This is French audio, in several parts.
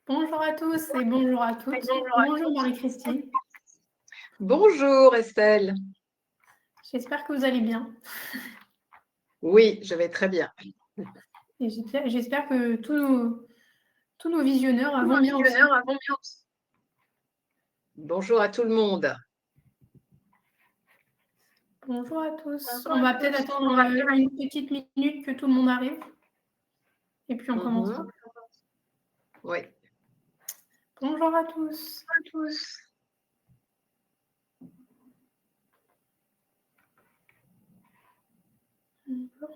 Bonjour à tous et bonjour à toutes. Bonjour Marie-Christine. Bonjour Estelle. J'espère que vous allez bien. Oui, je vais très bien. Et j'espère que tous nos visionneurs vont bien aussi. Bonjour à tout le monde. Bonjour à tous. On va peut-être attendre une petite minute que tout le monde arrive. Et puis on commencera. Oui. Bonjour à tous.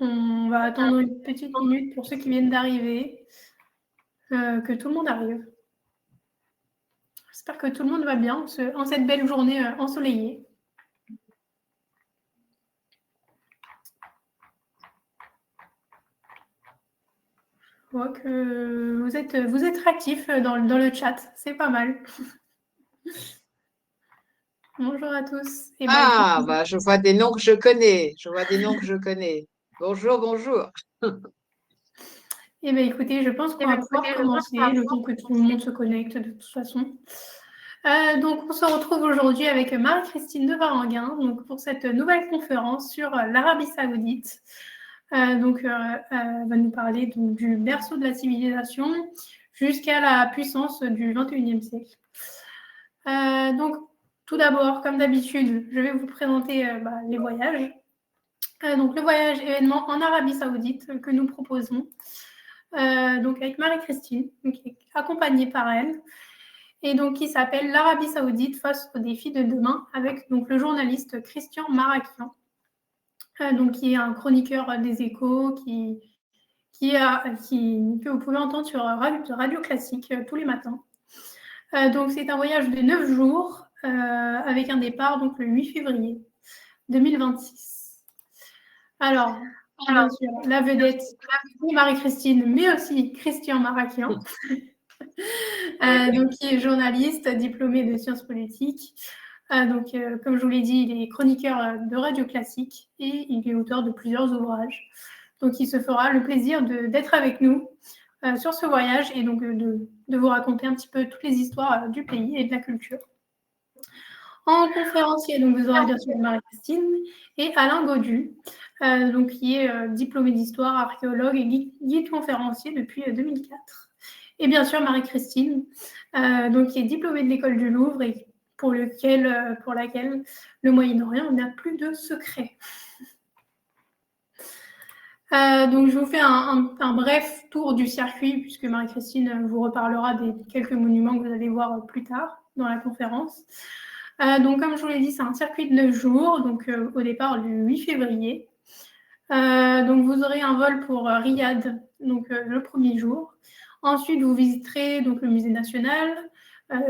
On va attendre une petite minute pour ceux qui viennent d'arriver, que tout le monde arrive. J'espère que tout le monde va bien en cette belle journée ensoleillée. Je vois que vous êtes réactifs dans le chat, c'est pas mal. Bonjour à tous. Et Je vois des noms que je connais. Bonjour, bonjour. Eh bien, écoutez, je pense qu'on va pouvoir commencer le temps que tout le monde se connecte de toute façon. Donc, on se retrouve aujourd'hui avec Marie-Christine de Varanguin donc, pour cette nouvelle conférence sur l'Arabie Saoudite. Elle va nous parler donc, du berceau de la civilisation jusqu'à la puissance du XXIe siècle. Donc, tout d'abord, comme d'habitude, je vais vous présenter les voyages. Donc, le voyage événement en Arabie Saoudite que nous proposons. Donc avec Marie-Christine, qui est accompagnée par elle, et donc qui s'appelle l'Arabie Saoudite face aux défis de demain, avec donc le journaliste Christian Marakian, donc qui est un chroniqueur des Échos, que vous pouvez entendre sur Radio Classique tous les matins. Donc c'est un voyage de 9 jours avec un départ donc le 8 février 2026. Alors, bien sûr, la vedette, c'est Marie-Christine, mais aussi Christian Marakian. Donc, qui est journaliste, diplômé de sciences politiques. Comme je vous l'ai dit, il est chroniqueur de Radio Classique et il est auteur de plusieurs ouvrages. Donc, il se fera le plaisir d'être avec nous sur ce voyage et donc de vous raconter un petit peu toutes les histoires du pays et de la culture. En conférencier, donc vous aurez bien sûr Marie-Christine et Alain Gaudu, qui est diplômé d'histoire, archéologue et guide conférencier depuis 2004. Et bien sûr Marie-Christine, qui est diplômée de l'école du Louvre et pour laquelle le Moyen-Orient n'a plus de secret. Donc je vous fais un bref tour du circuit puisque Marie-Christine vous reparlera des quelques monuments que vous allez voir plus tard dans la conférence. Donc comme je vous l'ai dit, c'est un circuit de 9 jours, donc au départ du 8 février. Donc vous aurez un vol pour Riyad, donc le premier jour. Ensuite, vous visiterez donc le musée national,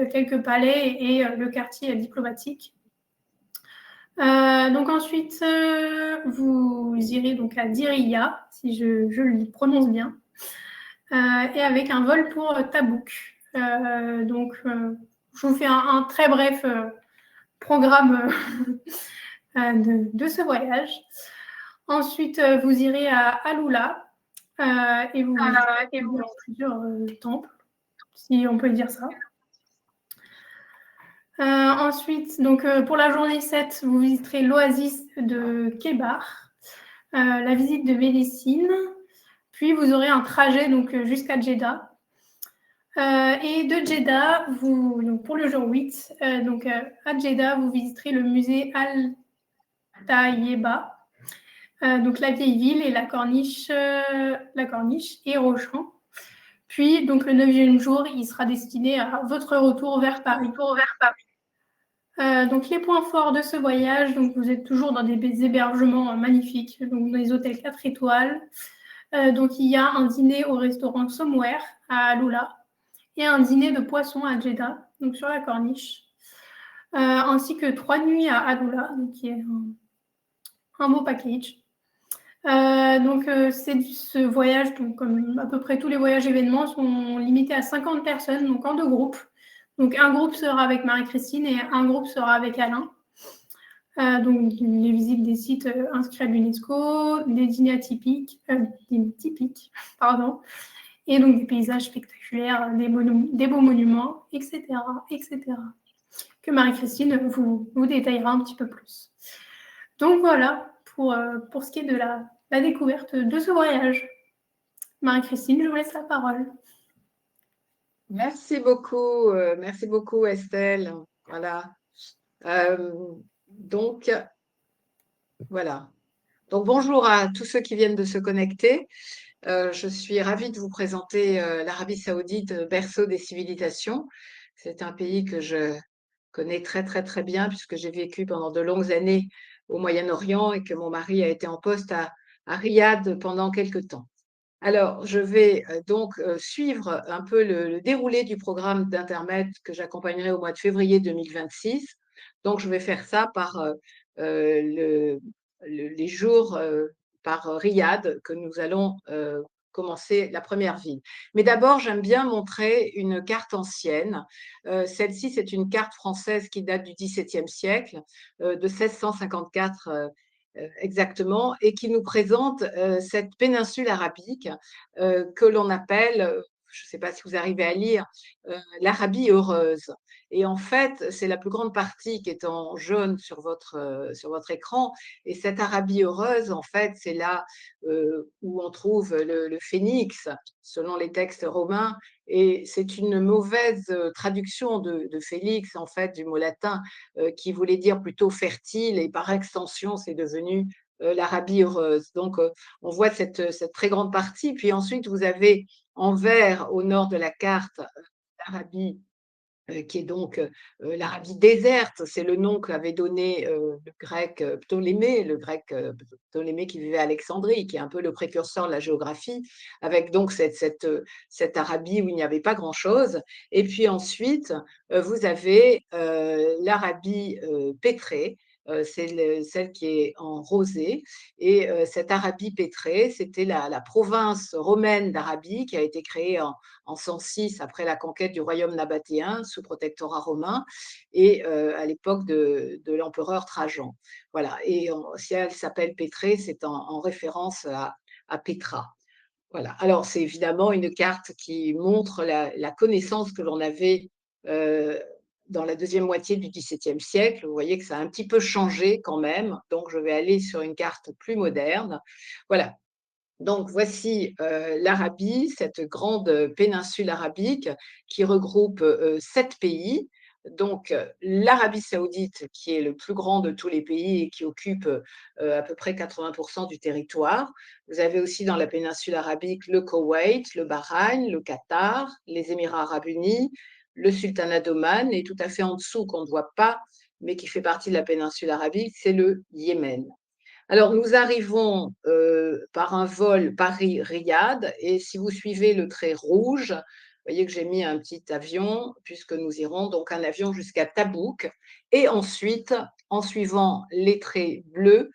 quelques palais et le quartier diplomatique. Donc ensuite, vous irez donc à Diriyah, si je le prononce bien, et avec un vol pour Tabouk. Je vous fais un très bref programme de ce voyage. Ensuite, vous irez à Alula et vous visiterez plusieurs temples, si on peut dire ça. Ensuite, pour la journée 7, vous visiterez l'oasis de Kébar, la visite de Médicine, puis vous aurez un trajet jusqu'à Jeddah. Et de Jeddah, pour le jour 8, à Jeddah, vous visiterez le musée Al-Tayeba, la vieille ville et la corniche et Rochamps. Puis, le 9e jour, il sera destiné à votre retour vers Paris. Les points forts de ce voyage, vous êtes toujours dans des hébergements magnifiques, donc dans les hôtels 4 étoiles. Il y a un dîner au restaurant Somewhere à Alula et un dîner de poisson à Jeddah, donc sur la corniche, ainsi que 3 nuits à Alula, qui est un beau package. Ce voyage, comme à peu près tous les voyages événements, sont limités à 50 personnes, donc en 2 groupes. Donc un groupe sera avec Marie-Christine et un groupe sera avec Alain. Les visites des sites inscrits à l'UNESCO, des dîners typiques, et donc des paysages spectaculaires, des beaux monuments, etc., etc., que Marie-Christine vous détaillera un petit peu plus. Donc voilà pour ce qui est de la découverte de ce voyage. Marie-Christine, je vous laisse la parole. Merci beaucoup Estelle. Voilà. Euh, donc, voilà. Donc, bonjour à tous ceux qui viennent de se connecter. Je suis ravie de vous présenter l'Arabie Saoudite, berceau des civilisations. C'est un pays que je connais très, très, très bien puisque j'ai vécu pendant de longues années au Moyen-Orient et que mon mari a été en poste à Riyad pendant quelques temps. Alors, je vais donc suivre un peu le déroulé du programme d'Internet que j'accompagnerai au mois de février 2026. Donc, je vais faire ça par les jours par Riyad que nous allons commencer la première ville. Mais d'abord, j'aime bien montrer une carte ancienne. Celle-ci, c'est une carte française qui date du XVIIe siècle, de 1654 exactement, et qui nous présente cette péninsule arabique que l'on appelle, je ne sais pas si vous arrivez à lire, l'Arabie heureuse. Et en fait, c'est la plus grande partie qui est en jaune sur votre écran. Et cette Arabie heureuse, en fait, c'est là où on trouve le phénix, selon les textes romains. Et c'est une mauvaise traduction de Félix, en fait, du mot latin, qui voulait dire plutôt fertile. Et par extension, c'est devenu l'Arabie heureuse. Donc, on voit cette très grande partie. Puis ensuite, vous avez en vert au nord de la carte l'Arabie qui est donc l'Arabie déserte, c'est le nom qu'avait donné le grec Ptolémée, le grec Ptolémée qui vivait à Alexandrie, qui est un peu le précurseur de la géographie, avec donc cette Arabie où il n'y avait pas grand-chose. Et puis ensuite, vous avez l'Arabie pétrée, c'est celle qui est en rosé. Et cette Arabie pétrée, c'était la province romaine d'Arabie qui a été créée en 106 après la conquête du royaume nabatéen sous protectorat romain et à l'époque de l'empereur Trajan. Voilà. Et si elle s'appelle Pétrée, c'est en référence à Pétra. Voilà. Alors, c'est évidemment une carte qui montre la connaissance que l'on avait dans la deuxième moitié du XVIIe siècle. Vous voyez que ça a un petit peu changé quand même. Donc, je vais aller sur une carte plus moderne. Voilà. Donc, voici l'Arabie, cette grande péninsule arabique qui regroupe 7 pays. Donc, l'Arabie saoudite, qui est le plus grand de tous les pays et qui occupe à peu près 80% du territoire. Vous avez aussi dans la péninsule arabique le Koweït, le Bahreïn, le Qatar, les Émirats arabes unis, le Sultanat d'Oman, et tout à fait en dessous, qu'on ne voit pas, mais qui fait partie de la péninsule arabique, c'est le Yémen. Alors, nous arrivons par un vol Paris-Riyad et si vous suivez le trait rouge, vous voyez que j'ai mis un petit avion puisque nous irons donc un avion jusqu'à Tabouk et ensuite, en suivant les traits bleus,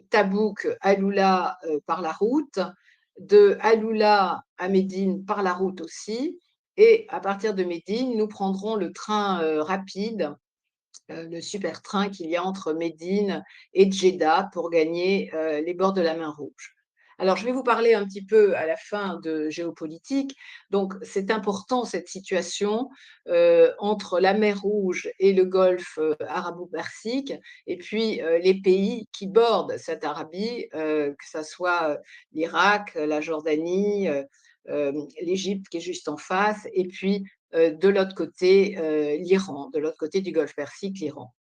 Tabouk, Aloula par la route, de Aloula à Médine par la route aussi et à partir de Médine, nous prendrons le train rapide le super train qu'il y a entre Médine et Djeddah pour gagner les bords de la mer Rouge. Alors, je vais vous parler un petit peu à la fin de géopolitique. Donc, c'est important cette situation entre la mer Rouge et le golfe arabo-persique, et puis les pays qui bordent cette Arabie, que ce soit l'Irak, la Jordanie, l'Égypte qui est juste en face, et puis de l'autre côté l'Iran, de l'autre côté du golfe Persique, l'Iran.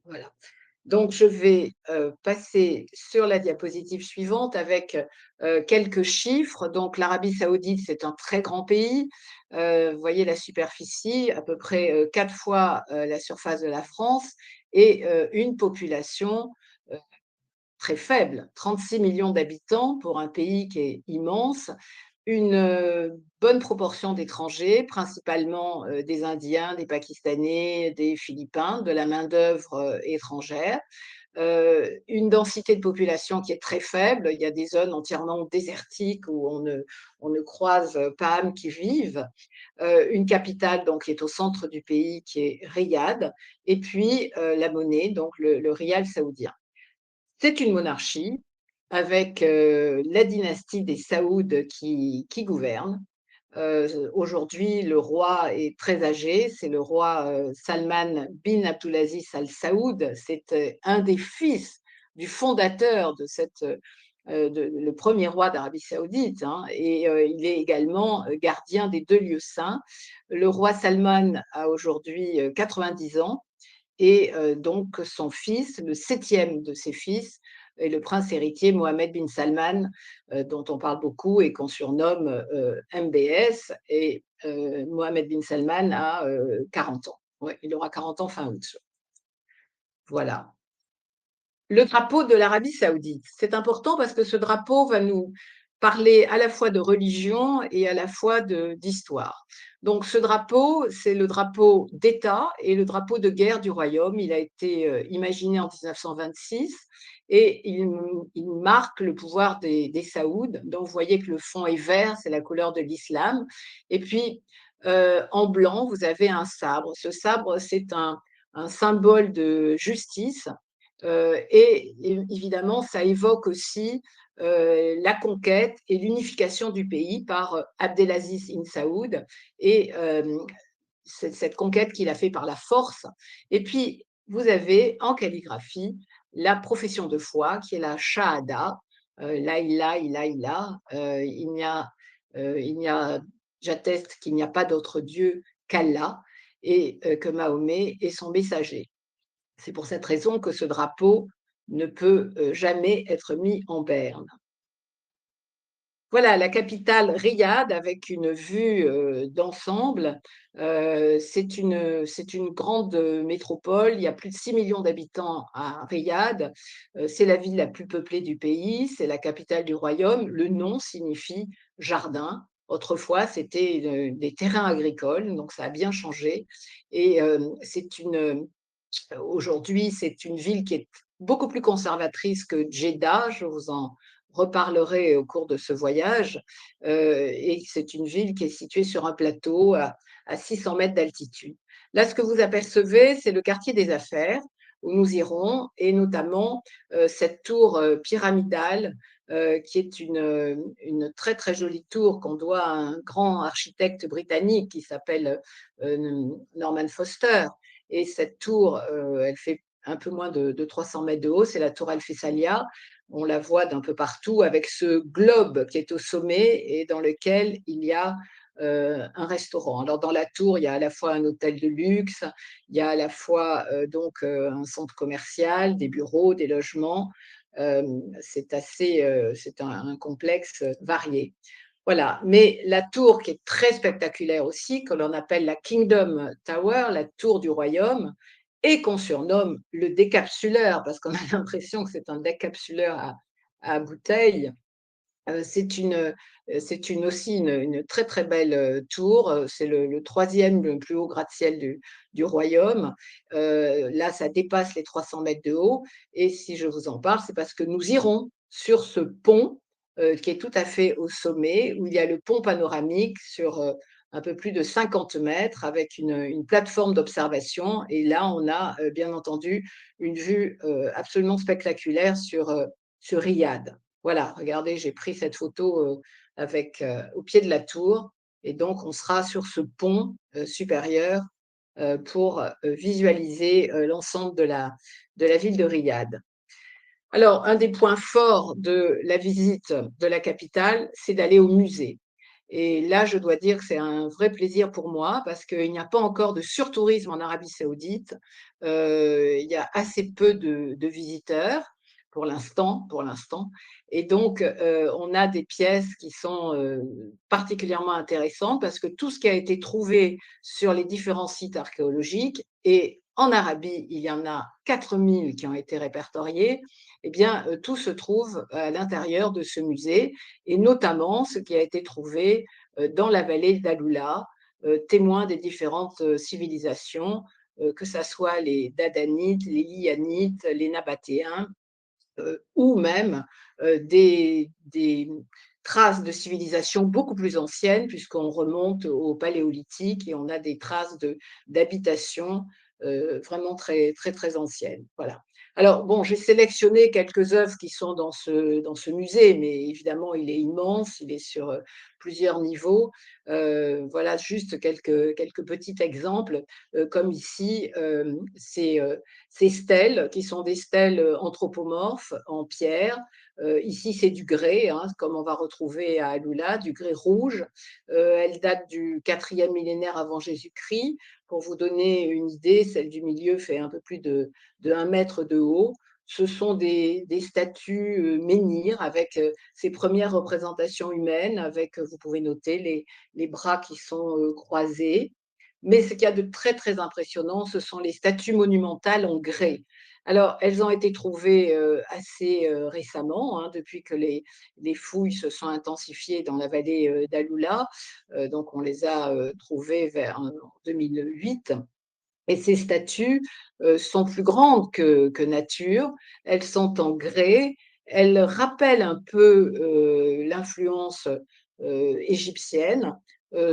Voilà. Donc, je vais passer sur la diapositive suivante avec quelques chiffres. Donc, l'Arabie saoudite, c'est un très grand pays. Vous voyez la superficie, à peu près 4 fois la surface de la France et une population très faible, 36 millions d'habitants pour un pays qui est immense, une bonne proportion d'étrangers, principalement des Indiens, des Pakistanais, des Philippins, de la main-d'œuvre étrangère, une densité de population qui est très faible. Il y a des zones entièrement désertiques où on ne croise pas âme qui vivent. Une capitale donc, qui est au centre du pays, qui est Riyad, et puis la monnaie, donc le rial saoudien. C'est une monarchie, avec la dynastie des Saouds qui gouverne. Aujourd'hui, le roi est très âgé, c'est le roi Salman bin Abdulaziz Al Saoud. C'est un des fils du fondateur de le premier roi d'Arabie Saoudite, hein, et il est également gardien des deux lieux saints. Le roi Salman a aujourd'hui 90 ans et donc son fils, le septième de ses fils, est le prince héritier Mohammed bin Salman, dont on parle beaucoup et qu'on surnomme MBS. Et Mohammed bin Salman a 40 ans. Ouais, il aura 40 ans fin août. Voilà. Le drapeau de l'Arabie saoudite, c'est important parce que ce drapeau va nous parler à la fois de religion et à la fois d'histoire. Donc ce drapeau, c'est le drapeau d'État et le drapeau de guerre du royaume. Il a été imaginé en 1926 et il marque le pouvoir des Saouds. Donc vous voyez que le fond est vert, c'est la couleur de l'islam. Et puis en blanc, vous avez un sabre. Ce sabre, c'est un symbole de justice. Et évidemment, ça évoque aussi la conquête et l'unification du pays par Abdelaziz Ibn Saoud et cette conquête qu'il a fait par la force. Et puis, vous avez en calligraphie la profession de foi qui est la Shahada, la ilaha, ilaha, ilaha. Il n'y a, j'atteste qu'il n'y a pas d'autre Dieu qu'Allah et que Mahomet est son messager. C'est pour cette raison que ce drapeau ne peut jamais être mis en berne. Voilà, la capitale Riyad avec une vue d'ensemble. C'est une grande métropole. Il y a plus de 6 millions d'habitants à Riyad. C'est la ville la plus peuplée du pays. C'est la capitale du royaume. Le nom signifie jardin. Autrefois, c'était des terrains agricoles, donc ça a bien changé. Et aujourd'hui, c'est une ville qui est beaucoup plus conservatrice que Jeddah. Je vous en reparlerai au cours de ce voyage. Et c'est une ville qui est située sur un plateau à 600 mètres d'altitude. Là, ce que vous apercevez, c'est le quartier des affaires où nous irons, et notamment cette tour pyramidale qui est une très très jolie tour qu'on doit à un grand architecte britannique qui s'appelle Norman Foster. Et cette tour, elle fait un peu moins de 300 mètres de haut, c'est la tour Al-Fessalia. On la voit d'un peu partout avec ce globe qui est au sommet et dans lequel il y a un restaurant. Alors dans la tour, il y a à la fois un hôtel de luxe, il y a à la fois un centre commercial, des bureaux, des logements. C'est un complexe varié. Voilà, mais la tour qui est très spectaculaire aussi, que l'on appelle la Kingdom Tower, la tour du royaume, et qu'on surnomme le décapsuleur, parce qu'on a l'impression que c'est un décapsuleur à bouteille. C'est aussi une très très belle tour. C'est le troisième le plus haut gratte-ciel du royaume. Là, ça dépasse les 300 mètres de haut. Et si je vous en parle, c'est parce que nous irons sur ce pont qui est tout à fait au sommet, où il y a le pont panoramique sur un peu plus de 50 mètres avec une plateforme d'observation. Et là, on a bien entendu une vue absolument spectaculaire sur Riyad. Voilà, regardez, j'ai pris cette photo au pied de la tour et donc on sera sur ce pont supérieur pour visualiser l'ensemble de la ville de Riyad. Alors, un des points forts de la visite de la capitale, c'est d'aller au musée. Et là, je dois dire que c'est un vrai plaisir pour moi parce qu'il n'y a pas encore de surtourisme en Arabie Saoudite. Il y a assez peu de visiteurs pour l'instant, Et donc, on a des pièces qui sont particulièrement intéressantes parce que tout ce qui a été trouvé sur les différents sites archéologiques, et en Arabie, il y en a 4000 qui ont été répertoriés, eh bien, tout se trouve à l'intérieur de ce musée, et notamment ce qui a été trouvé dans la vallée d'Aloula, témoin des différentes civilisations, que ce soit les Dadanites, les Lianites, les Nabatéens, ou même des traces de civilisation beaucoup plus anciennes, puisqu'on remonte au Paléolithique et on a des traces d'habitation vraiment très, très, très anciennes. Voilà. Alors bon, j'ai sélectionné quelques œuvres qui sont dans ce musée, mais évidemment, il est immense, il est sur, plusieurs niveaux. Voilà juste quelques petits exemples, comme ici, ces stèles qui sont des stèles, anthropomorphes en pierre. Ici, c'est du grès, hein, comme on va retrouver à Alula, du grès rouge. Elles datent du 4e millénaire avant Jésus-Christ. Pour vous donner une idée, celle du milieu fait un peu plus de 1 mètre de haut. Ce sont des statues menhirs avec ces premières représentations humaines, avec, vous pouvez noter, les bras qui sont croisés. Mais ce qu'il y a de très, très impressionnant, ce sont les statues monumentales en grès. Alors, elles ont été trouvées assez récemment, hein, depuis que les fouilles se sont intensifiées dans la vallée d'Alula. Donc, on les a trouvées vers en 2008. Et ces statues, sont plus grandes que nature. Elles sont en grès. Elles rappellent un peu, l'influence, égyptienne.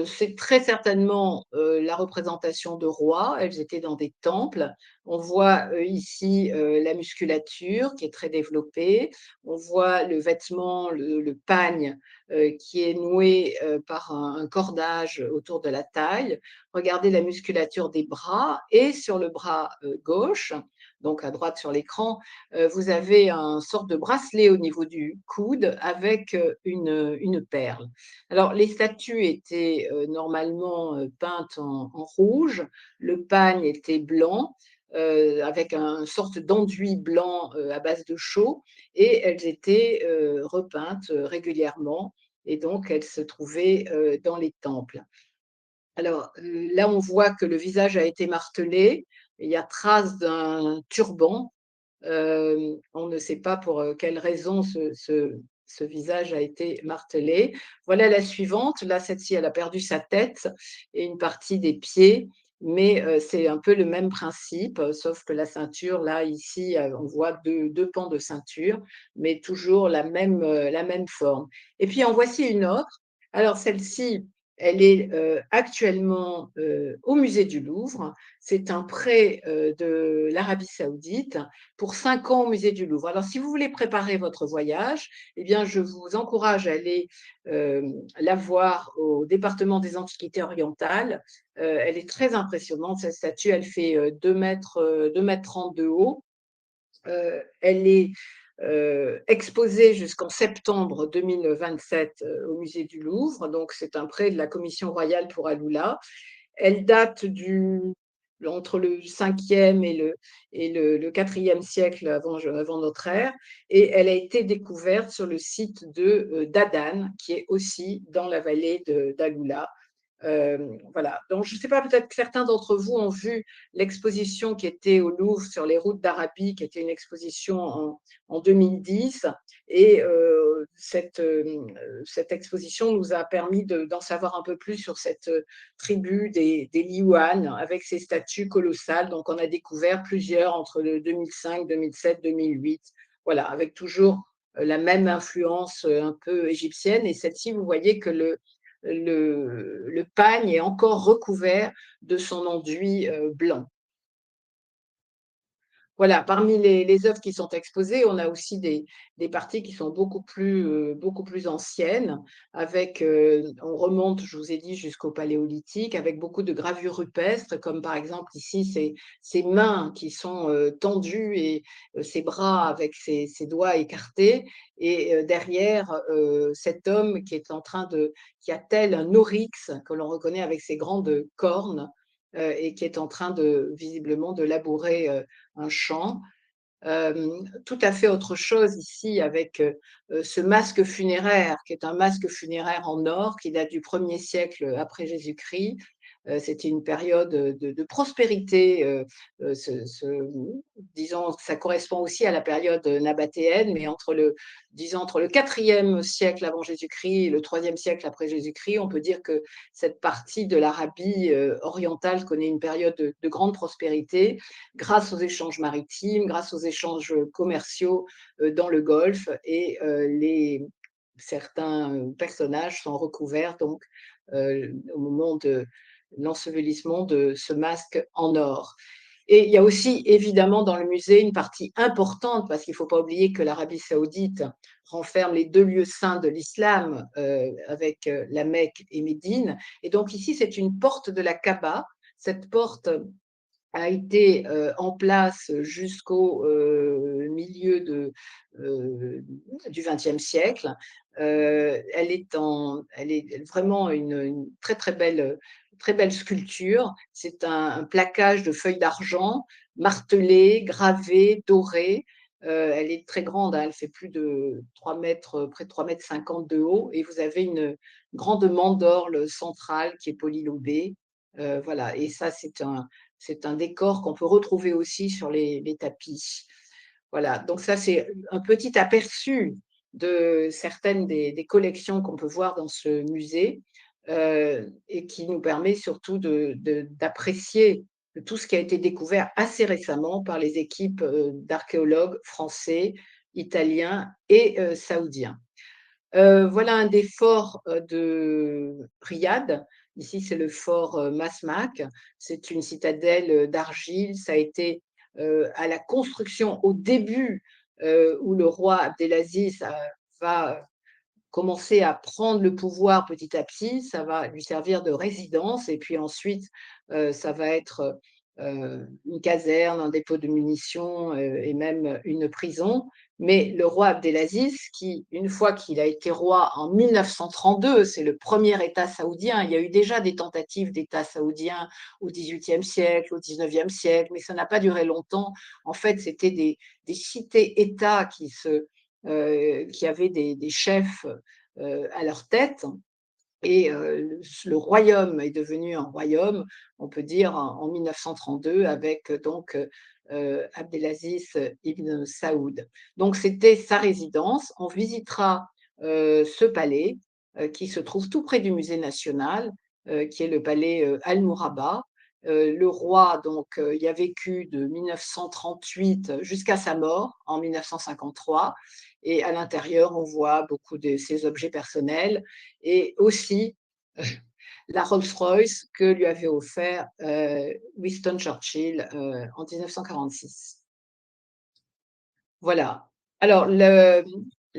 C'est très certainement, la représentation de rois. Elles étaient dans des temples. On voit, ici, la musculature qui est très développée. On voit le vêtement, le pagne, qui est noué, par un cordage autour de la taille. Regardez la musculature des bras et sur le bras gauche, donc à droite sur l'écran, vous avez un sorte de bracelet au niveau du coude avec une perle. Alors, les statues étaient normalement peintes en rouge, le pagne était blanc. Avec un sorte d'enduit blanc à base de chaux, et elles étaient repeintes régulièrement, et donc elles se trouvaient dans les temples. Alors, là, on voit que le visage a été martelé. Il y a trace d'un turban. On ne sait pas pour, quelle raison ce visage a été martelé. Voilà la suivante. Là, celle-ci, elle a perdu sa tête et une partie des pieds, mais c'est un peu le même principe, sauf que la ceinture, là, ici, on voit deux pans de ceinture, mais toujours la même forme. Et puis en voici une autre. Alors celle-ci, elle est, actuellement, au musée du Louvre. C'est un prêt, de l'Arabie Saoudite pour 5 ans au musée du Louvre. Alors si vous voulez préparer votre voyage, eh bien je vous encourage à aller, la voir au département des Antiquités orientales. Elle est très impressionnante, cette statue. Elle fait, 2 mètres 30 de haut. Elle est exposée jusqu'en septembre 2027 au musée du Louvre. Donc, c'est un prêt de la Commission royale pour Alula. Elle date entre le 5e et le 4e siècle avant notre ère, et elle a été découverte sur le site d'Adan, qui est aussi dans la vallée d'Alula. Voilà. Donc, je ne sais pas, peut-être que certains d'entre vous ont vu l'exposition qui était au Louvre sur les routes d'Arabie, qui était une exposition en 2010. Et cette exposition nous a permis d'en savoir un peu plus sur cette tribu des Liouane, avec ses statues colossales. Donc, on a découvert plusieurs entre le 2005, 2007, 2008. Voilà, avec toujours la même influence un peu égyptienne. Et celle-ci, vous voyez que le pagne est encore recouvert de son enduit blanc. Voilà, parmi les œuvres qui sont exposées, on a aussi des parties qui sont beaucoup plus anciennes, avec, on remonte, je vous ai dit, jusqu'au Paléolithique, avec beaucoup de gravures rupestres, comme par exemple ici, ces mains qui sont tendues, et ses bras avec ses doigts écartés, et derrière, cet homme qui a tel un oryx, que l'on reconnaît avec ses grandes cornes, et qui est en train visiblement de labourer un champ. Tout à fait autre chose ici avec ce masque funéraire, qui est un masque funéraire en or qui date du 1er siècle après Jésus-Christ. C'était une période de prospérité. Disons, ça correspond aussi à la période nabatéenne, mais disons, entre le 4e siècle avant Jésus-Christ et le 3e siècle après Jésus-Christ, on peut dire que cette partie de l'Arabie orientale connaît une période de grande prospérité grâce aux échanges maritimes, grâce aux échanges commerciaux dans le Golfe, et certains personnages sont recouverts donc au moment de l'ensevelissement de ce masque en or. Et il y a aussi évidemment dans le musée une partie importante, parce qu'il ne faut pas oublier que l'Arabie saoudite renferme les deux lieux saints de l'islam, avec la Mecque et Médine. Et donc ici, c'est une porte de la Kaaba. Cette porte a été en place jusqu'au milieu du XXe siècle. Elle est vraiment une très belle sculpture. C'est un plaquage de feuilles d'argent martelées, gravées, dorées. Elle est très grande, hein, elle fait plus de 3 mètres, près de 3,50 mètres de haut, et vous avez une grande mandorle centrale qui est polylobée. Voilà, et ça, c'est un décor qu'on peut retrouver aussi sur les tapis. Voilà, donc ça, c'est un petit aperçu de certaines des collections qu'on peut voir dans ce musée, et qui nous permet surtout d'apprécier tout ce qui a été découvert assez récemment par les équipes d'archéologues français, italiens et saoudiens. Voilà un des forts de Riyad. Ici, c'est le fort Masmak. C'est une citadelle d'argile. Ça a été à la construction au début, où le roi Abdelaziz va commencer à prendre le pouvoir petit à petit. Ça va lui servir de résidence, et puis ensuite, ça va être une caserne, un dépôt de munitions, et même une prison. Mais le roi Abdelaziz, qui, une fois qu'il a été roi en 1932, c'est le premier État saoudien. Il y a eu déjà des tentatives d'État saoudien au XVIIIe siècle, au XIXe siècle, mais ça n'a pas duré longtemps. En fait, c'était des cités-États qui avaient des chefs à leur tête. Et le royaume est devenu un royaume, on peut dire, en 1932, avec donc Abdelaziz Ibn Saoud. Donc c'était sa résidence. On visitera ce palais qui se trouve tout près du musée national, qui est le palais Al-Mourabba. Le roi donc y a vécu de 1938 jusqu'à sa mort en 1953, et à l'intérieur on voit beaucoup de ses objets personnels, et aussi la Rolls-Royce que lui avait offert Winston Churchill en 1946. Voilà. Alors,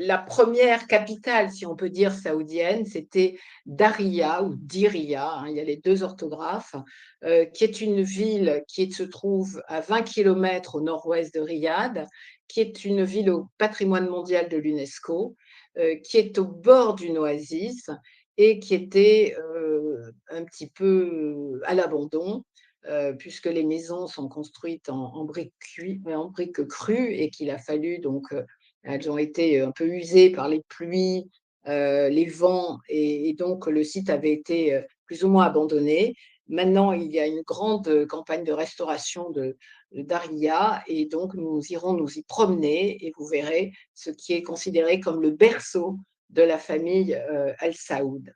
la première capitale, si on peut dire, saoudienne, c'était Daria ou Diriyah, hein, il y a les deux orthographes, qui est une ville qui se trouve à 20 kilomètres au nord-ouest de Riyad, qui est une ville au patrimoine mondial de l'UNESCO, qui est au bord d'une oasis et qui était un petit peu à l'abandon, puisque les maisons sont construites en briques crues, et qu'il a fallu donc, elles ont été un peu usées par les pluies, les vents, et donc le site avait été plus ou moins abandonné. Maintenant, il y a une grande campagne de restauration de Daria, et donc nous irons nous y promener, et vous verrez ce qui est considéré comme le berceau de la famille Al Saoud.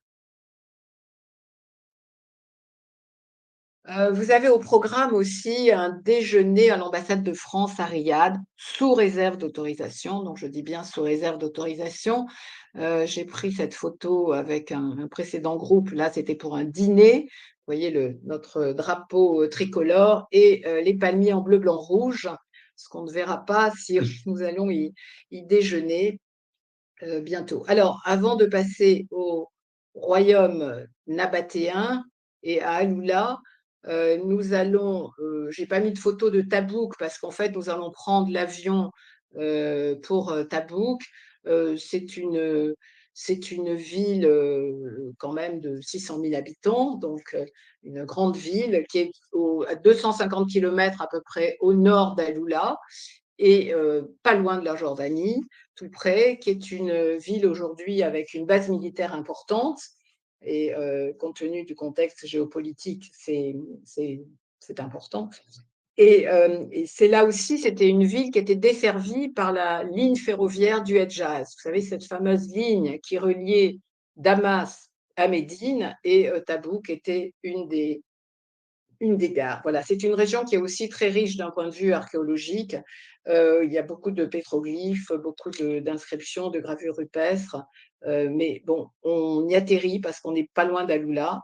Vous avez au programme aussi un déjeuner à l'ambassade de France à Riyad, sous réserve d'autorisation. Donc je dis bien sous réserve d'autorisation. J'ai pris cette photo avec un précédent groupe. Là, c'était pour un dîner. Vous voyez notre drapeau tricolore, et les palmiers en bleu, blanc, rouge, ce qu'on ne verra pas si nous allons y déjeuner bientôt. Alors, avant de passer au royaume nabatéen et à Aloula, nous allons, j'ai pas mis de photo de Tabouk, parce qu'en fait, nous allons prendre l'avion pour Tabouk. C'est une ville quand même de 600 000 habitants, donc une grande ville qui est à 250 kilomètres à peu près au nord d'Aloula, et pas loin de la Jordanie, tout près, qui est une ville aujourd'hui avec une base militaire importante. Et compte tenu du contexte géopolitique, c'est important. Et c'est là aussi, c'était une ville qui était desservie par la ligne ferroviaire du Hedjaz. Vous savez, cette fameuse ligne qui reliait Damas à Médine, et Tabouk était une des gares. Voilà, c'est une région qui est aussi très riche d'un point de vue archéologique. Il y a beaucoup de pétroglyphes, beaucoup d'inscriptions, de gravures rupestres. Mais bon, on y atterrit parce qu'on n'est pas loin d'Aloula.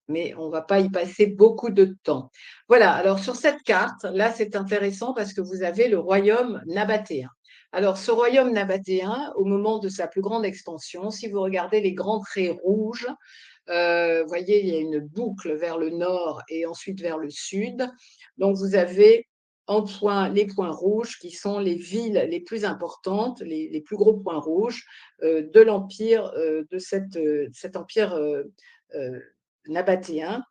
mais on ne va pas y passer beaucoup de temps. Voilà, alors sur cette carte, là, c'est intéressant parce que vous avez le royaume nabatéen. Alors, ce royaume nabatéen, au moment de sa plus grande expansion, si vous regardez les grands traits rouges, vous voyez, il y a une boucle vers le nord et ensuite vers le sud. Donc, vous avez en point les points rouges qui sont les villes les plus importantes, les plus gros points rouges de l'empire, de cet empire euh, nabatéen.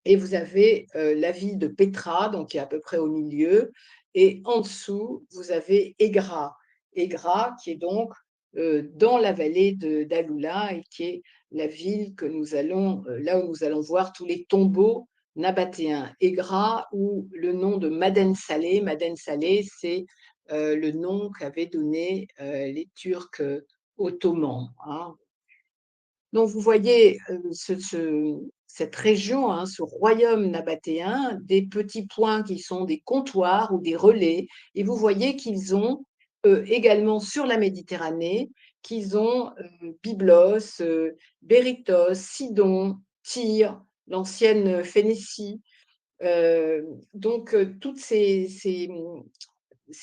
Et vous avez la ville de Pétra, donc qui est à peu près au milieu. Et en dessous, vous avez Égra. Égra, qui est donc dans la vallée d'Aloula et qui est la ville que nous allons, là où nous allons voir tous les tombeaux nabatéens. Égra, ou le nom de Maden Saleh. Maden Saleh, c'est le nom qu'avaient donné les Turcs ottomans. Hein. Donc, vous voyez cette région, hein, ce royaume nabatéen, des petits points qui sont des comptoirs ou des relais, et vous voyez qu'ils ont également sur la Méditerranée, qu'ils ont Byblos, Bérytos, Sidon, Tyr, l'ancienne Phénicie. Donc, toutes ces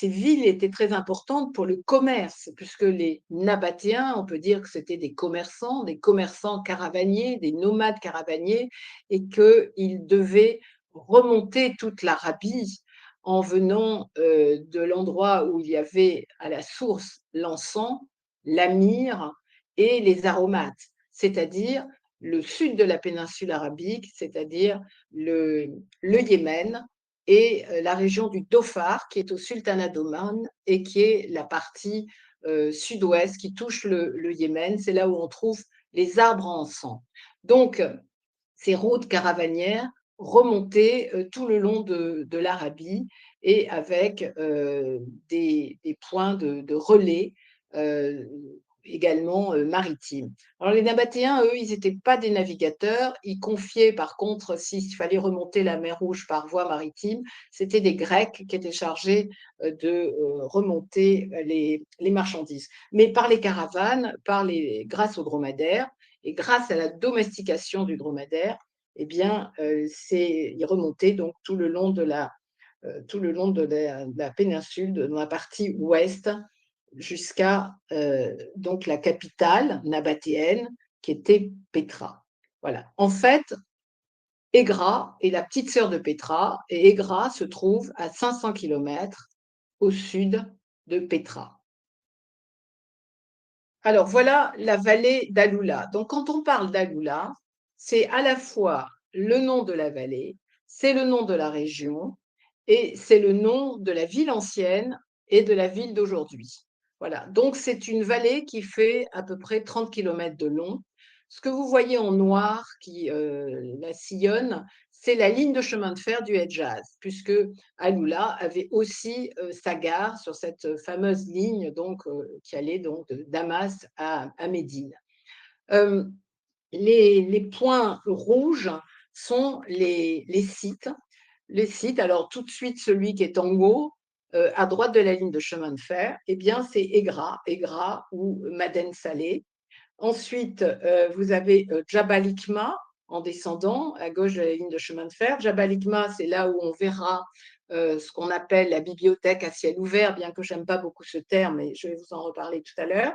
villes étaient très importantes pour le commerce, puisque les Nabatéens, on peut dire que c'était des commerçants caravaniers, des nomades caravaniers, et qu'ils devaient remonter toute l'Arabie en venant de l'endroit où il y avait à la source l'encens, la myrrhe et les aromates, c'est-à-dire le sud de la péninsule arabique, c'est-à-dire le Yémen, et la région du Dhofar, qui est au Sultanat d'Oman et qui est la partie sud-ouest qui touche le Yémen. C'est là où on trouve les arbres en encens. Donc, ces routes caravanières remontaient tout le long de l'Arabie et avec des points de relais euh, également maritimes. Alors les Nabatéens, eux, ils n'étaient pas des navigateurs. Ils confiaient, par contre, s'il fallait remonter la mer Rouge par voie maritime, c'était des Grecs qui étaient chargés de remonter les marchandises. Mais par les caravanes, grâce aux dromadaires, et grâce à la domestication du dromadaire, eh bien, il remontait donc tout le long de la péninsule, dans la partie ouest, jusqu'à donc la capitale nabatéenne, qui était Pétra. Voilà. En fait, Égra est la petite sœur de Pétra, et Égra se trouve à 500 km au sud de Pétra. Alors voilà la vallée d'Aloula. Donc quand on parle d'Aloula, c'est à la fois le nom de la vallée, c'est le nom de la région et c'est le nom de la ville ancienne et de la ville d'aujourd'hui. Voilà, donc c'est une vallée qui fait à peu près 30 km de long. Ce que vous voyez en noir qui la sillonne, c'est la ligne de chemin de fer du Hedjaz, puisque Aloula avait aussi sa gare sur cette fameuse ligne donc, qui allait donc de Damas à Médine. Euh, les points rouges sont les sites. Les sites, alors tout de suite, celui qui est en haut, à droite de la ligne de chemin de fer, eh bien, c'est Égra ou Maden Saleh. Ensuite, vous avez Jabal Ikma en descendant à gauche de la ligne de chemin de fer. Jabal Ikma, c'est là où on verra ce qu'on appelle la bibliothèque à ciel ouvert, bien que je n'aime pas beaucoup ce terme, mais je vais vous en reparler tout à l'heure.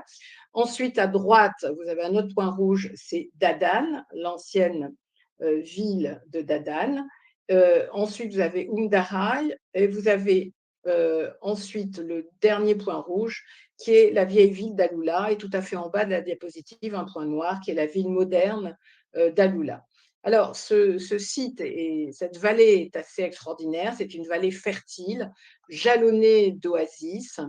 Ensuite, à droite, vous avez un autre point rouge, c'est Dadan, l'ancienne ville de Dadan. Ensuite, vous avez Umdahay et vous avez ensuite le dernier point rouge qui est la vieille ville d'Aloula, et tout à fait en bas de la diapositive, un point noir, qui est la ville moderne d'Aloula. Alors, ce site et cette vallée est assez extraordinaire. C'est une vallée fertile, jalonnée d'oasis.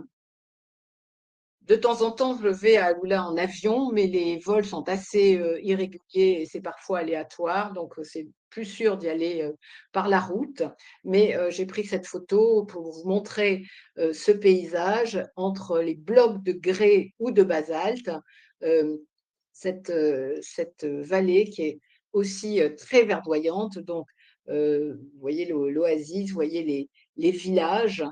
De temps en temps, je vais à Aloula en avion, mais les vols sont assez irréguliers et c'est parfois aléatoire, donc c'est plus sûr d'y aller par la route. Mais j'ai pris cette photo pour vous montrer ce paysage entre les blocs de grès ou de basalte, euh, cette vallée qui est aussi très verdoyante. Donc, vous voyez l'oasis, vous voyez les villages.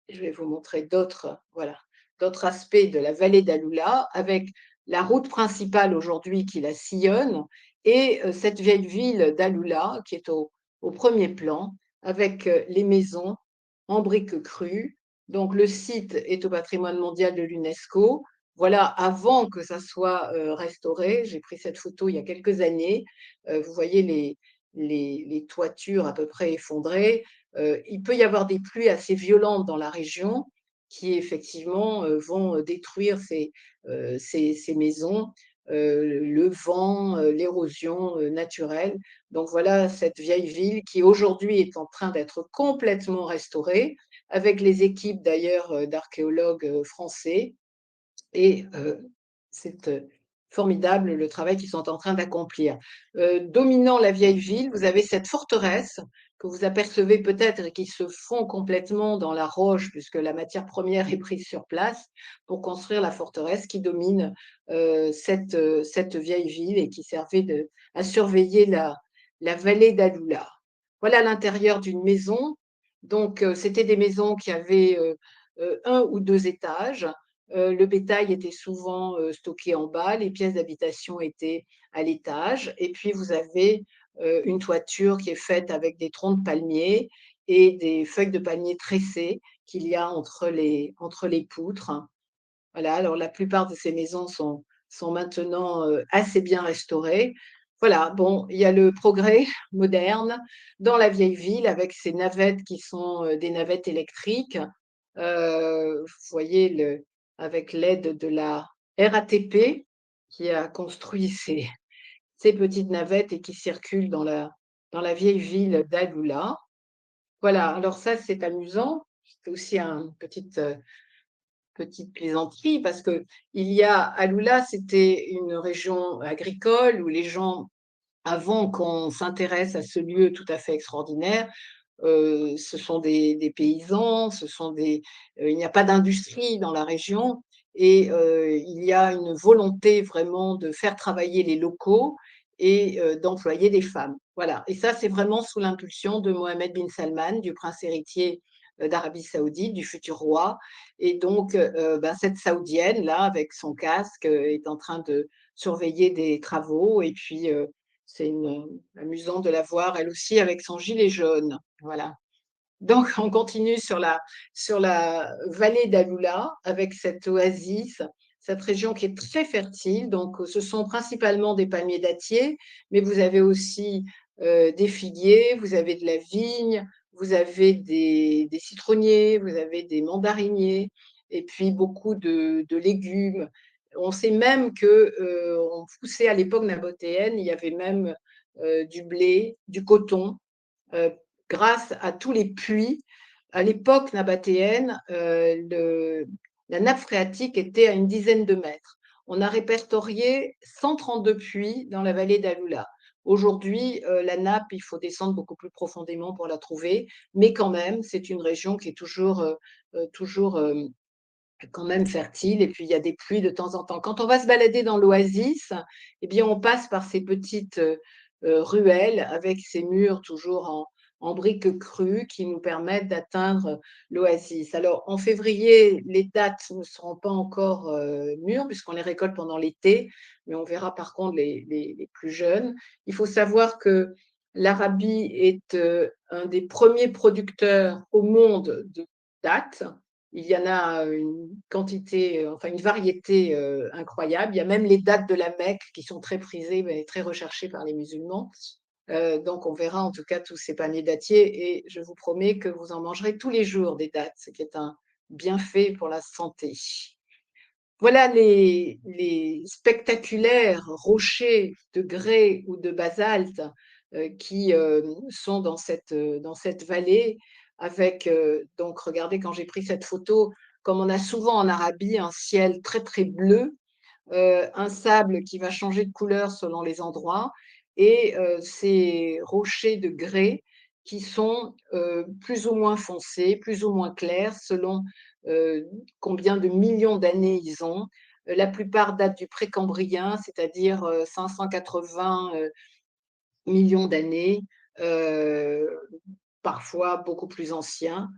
Je vais vous montrer d'autres, voilà, d'autres aspects de la vallée d'Aloula avec la route principale aujourd'hui qui la sillonne et cette vieille ville d'Alula qui est au 1er plan avec, les maisons en briques crues. Donc le site est au patrimoine mondial de l'UNESCO. Voilà, avant que ça soit, restauré. J'ai pris cette photo il y a quelques années. Vous voyez les toitures à peu près effondrées. Il peut y avoir des pluies assez violentes dans la région qui effectivement, vont, détruire ces maisons, le vent, l'érosion, naturelle. Donc voilà cette vieille ville qui aujourd'hui est en train d'être complètement restaurée avec les équipes d'ailleurs, d'archéologues, français et c'est, formidable le travail qu'ils sont en train d'accomplir. Dominant la vieille ville, vous avez cette forteresse que vous apercevez peut-être et qui se fond complètement dans la roche puisque la matière première est prise sur place pour construire la forteresse qui domine, cette vieille ville et qui servait à surveiller la vallée d'Alula. Voilà l'intérieur d'une maison. Donc c'était des maisons qui avaient, 1 ou 2 étages. Le bétail était souvent, stocké en bas, les pièces d'habitation étaient à l'étage et puis vous avez, une toiture qui est faite avec des troncs de palmiers et des feuilles de palmier tressées qu'il y a entre les poutres. Voilà, alors la plupart de ces maisons sont maintenant, assez bien restaurées. Voilà, bon, il y a le progrès moderne dans la vieille ville avec ces navettes qui sont, des navettes électriques. Vous voyez avec l'aide de la RATP qui a construit ces petites navettes et qui circulent dans la vieille ville d'Alula. Voilà, alors ça, c'est amusant. C'est aussi un petite plaisanterie parce que il y a Alula, c'était une région agricole où les gens, avant qu'on s'intéresse à ce lieu tout à fait extraordinaire, ce sont des paysans, il n'y a pas d'industrie dans la région et il y a une volonté vraiment de faire travailler les locaux et d'employer des femmes. Voilà, et ça, c'est vraiment sous l'impulsion de Mohammed bin Salman, du prince héritier, d'Arabie Saoudite, du futur roi. Et donc ben, cette saoudienne-là, avec son casque, est en train de surveiller des travaux et puis, c'est amusant de la voir elle aussi avec son gilet jaune. Voilà. Donc on continue sur la vallée d'Alula avec cette oasis, cette région qui est très fertile. Donc ce sont principalement des palmiers dattiers, mais vous avez aussi, des figuiers, vous avez de la vigne, vous avez des citronniers, vous avez des mandariniers et puis beaucoup de légumes. On sait même que, on poussait à l'époque nabatéenne, il y avait même, du blé, du coton, heu, grâce à tous les puits. À l'époque nabatéenne, la nappe phréatique était à une dizaine de mètres. On a répertorié 132 puits dans la vallée d'Alula. Aujourd'hui, la nappe, il faut descendre beaucoup plus profondément pour la trouver, mais quand même, c'est une région qui est toujours, quand même fertile et puis il y a des pluies de temps en temps. Quand on va se balader dans l'oasis, eh bien, on passe par ces petites, ruelles avec ces murs toujours en briques crues qui nous permettent d'atteindre l'oasis. Alors en février, les dates ne seront pas encore, mûres puisqu'on les récolte pendant l'été, mais on verra par contre les plus jeunes. Il faut savoir que l'Arabie est, un des premiers producteurs au monde de dattes. Il y en a une quantité, enfin une variété, incroyable. Il y a même les dattes de la Mecque qui sont très prisées et très recherchées par les musulmans. Donc on verra en tout cas tous ces paniers dattiers et je vous promets que vous en mangerez tous les jours des dattes, ce qui est un bienfait pour la santé. Voilà les spectaculaires rochers de grès ou de basalte, qui, sont dans cette vallée avec, donc regardez quand j'ai pris cette photo, comme on a souvent en Arabie un ciel très, très bleu, un sable qui va changer de couleur selon les endroits et ces rochers de grès qui sont, plus ou moins foncés, plus ou moins clairs selon, combien de millions d'années ils ont. La plupart datent du Précambrien, c'est-à-dire, 580, millions d'années, heu, parfois beaucoup plus anciens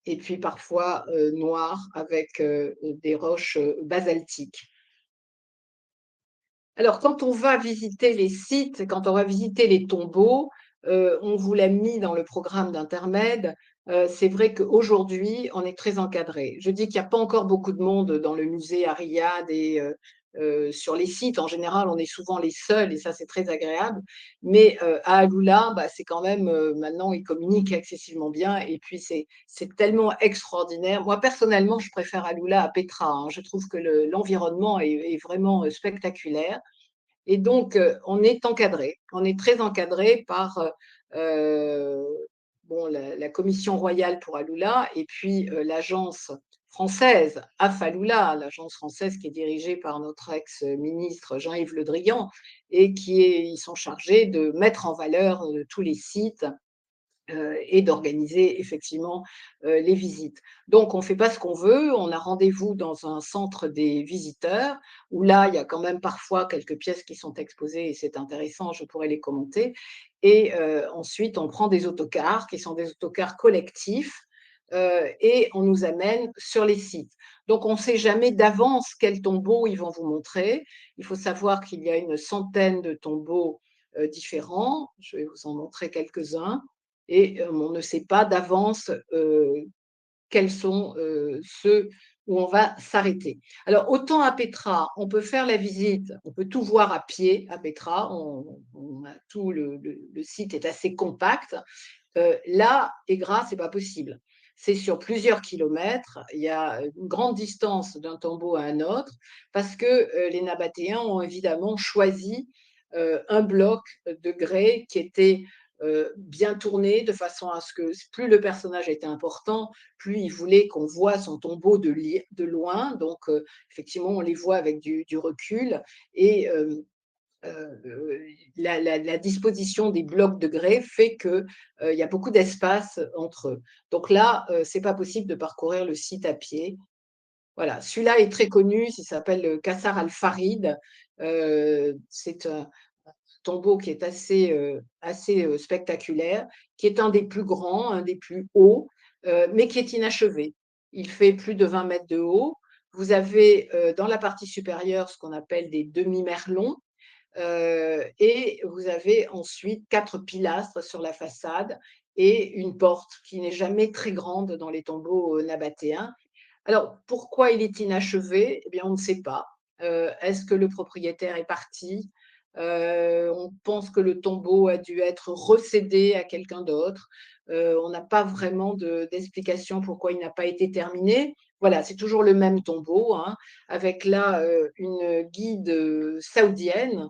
et puis parfois, noirs avec, des roches, basaltiques. Alors, quand on va visiter les sites, quand on va visiter les tombeaux, on vous l'a mis dans le programme d'intermède, c'est vrai qu'aujourd'hui, on est très encadré. Je dis qu'il y a pas encore beaucoup de monde dans le musée à Riyad et sur les sites, en général, on est souvent les seuls et ça, c'est très agréable. Mais à Alula, bah, c'est quand même, maintenant, ils communiquent excessivement bien et puis c'est tellement extraordinaire. Moi, personnellement, je préfère Alula à Petra, hein. Je trouve que l'environnement est vraiment, spectaculaire. Et donc, on est encadré. On est très encadré par, bon, la commission royale pour Alula et puis, l'agence française AFALULA, l'agence française qui est dirigée par notre ex-ministre Jean-Yves Le Drian et ils sont chargés de mettre en valeur, tous les sites et d'organiser effectivement les visites. Donc on ne fait pas ce qu'on veut, on a rendez-vous dans un centre des visiteurs, où là, il y a quand même parfois quelques pièces qui sont exposées et c'est intéressant, je pourrais les commenter. Et ensuite, on prend des autocars qui sont des autocars collectifs et on nous amène sur les sites. Donc on ne sait jamais d'avance quel tombeau ils vont vous montrer. Il faut savoir qu'il y a une centaine de tombeaux différents. Je vais vous en montrer quelques-uns et on ne sait pas d'avance quels sont ceux où on va s'arrêter. Alors, autant à Petra, on peut faire la visite, on peut tout voir à pied à Petra, on a tout le site est assez compact. Là, Aigra, c'est pas possible. C'est sur plusieurs kilomètres, il y a une grande distance d'un tombeau à un autre, parce que les Nabatéens ont évidemment choisi un bloc de grès qui était bien tourné, de façon à ce que plus le personnage était important, plus il voulait qu'on voit son tombeau de loin. Donc, effectivement, on les voit avec du recul. Et la disposition des blocs de grès fait qu'il y a beaucoup d'espace entre eux. Donc là, ce n'est pas possible de parcourir le site à pied. Voilà, celui-là est très connu, il s'appelle Kassar al-Farid. C'est un tombeau qui est assez spectaculaire, qui est un des plus grands, un des plus hauts, mais qui est inachevé. Il fait plus de 20 mètres de haut. Vous avez dans la partie supérieure ce qu'on appelle des demi-merlons, et vous avez ensuite 4 pilastres sur la façade et une porte qui n'est jamais très grande dans les tombeaux nabatéens. Alors, pourquoi il est inachevé? Eh bien, on ne sait pas. Est-ce que le propriétaire est parti? On pense que le tombeau a dû être recédé à quelqu'un d'autre. On n'a pas vraiment d'explication pourquoi il n'a pas été terminé. Voilà, c'est toujours le même tombeau, hein, avec là une guide saoudienne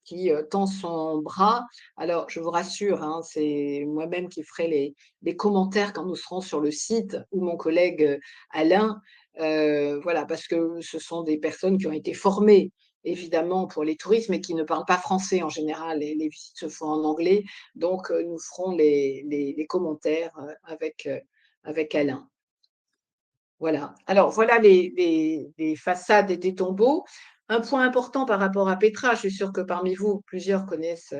qui tend son bras. Alors, je vous rassure, hein, c'est moi-même qui ferai les commentaires quand nous serons sur le site, ou mon collègue Alain. Voilà, parce que ce sont des personnes qui ont été formées, évidemment, pour les touristes, mais qui ne parlent pas français en général. Les visites se font en anglais. Donc, nous ferons les commentaires avec Alain. Voilà. Alors, voilà les façades des tombeaux. Un point important par rapport à Petra, je suis sûre que parmi vous, plusieurs connaissent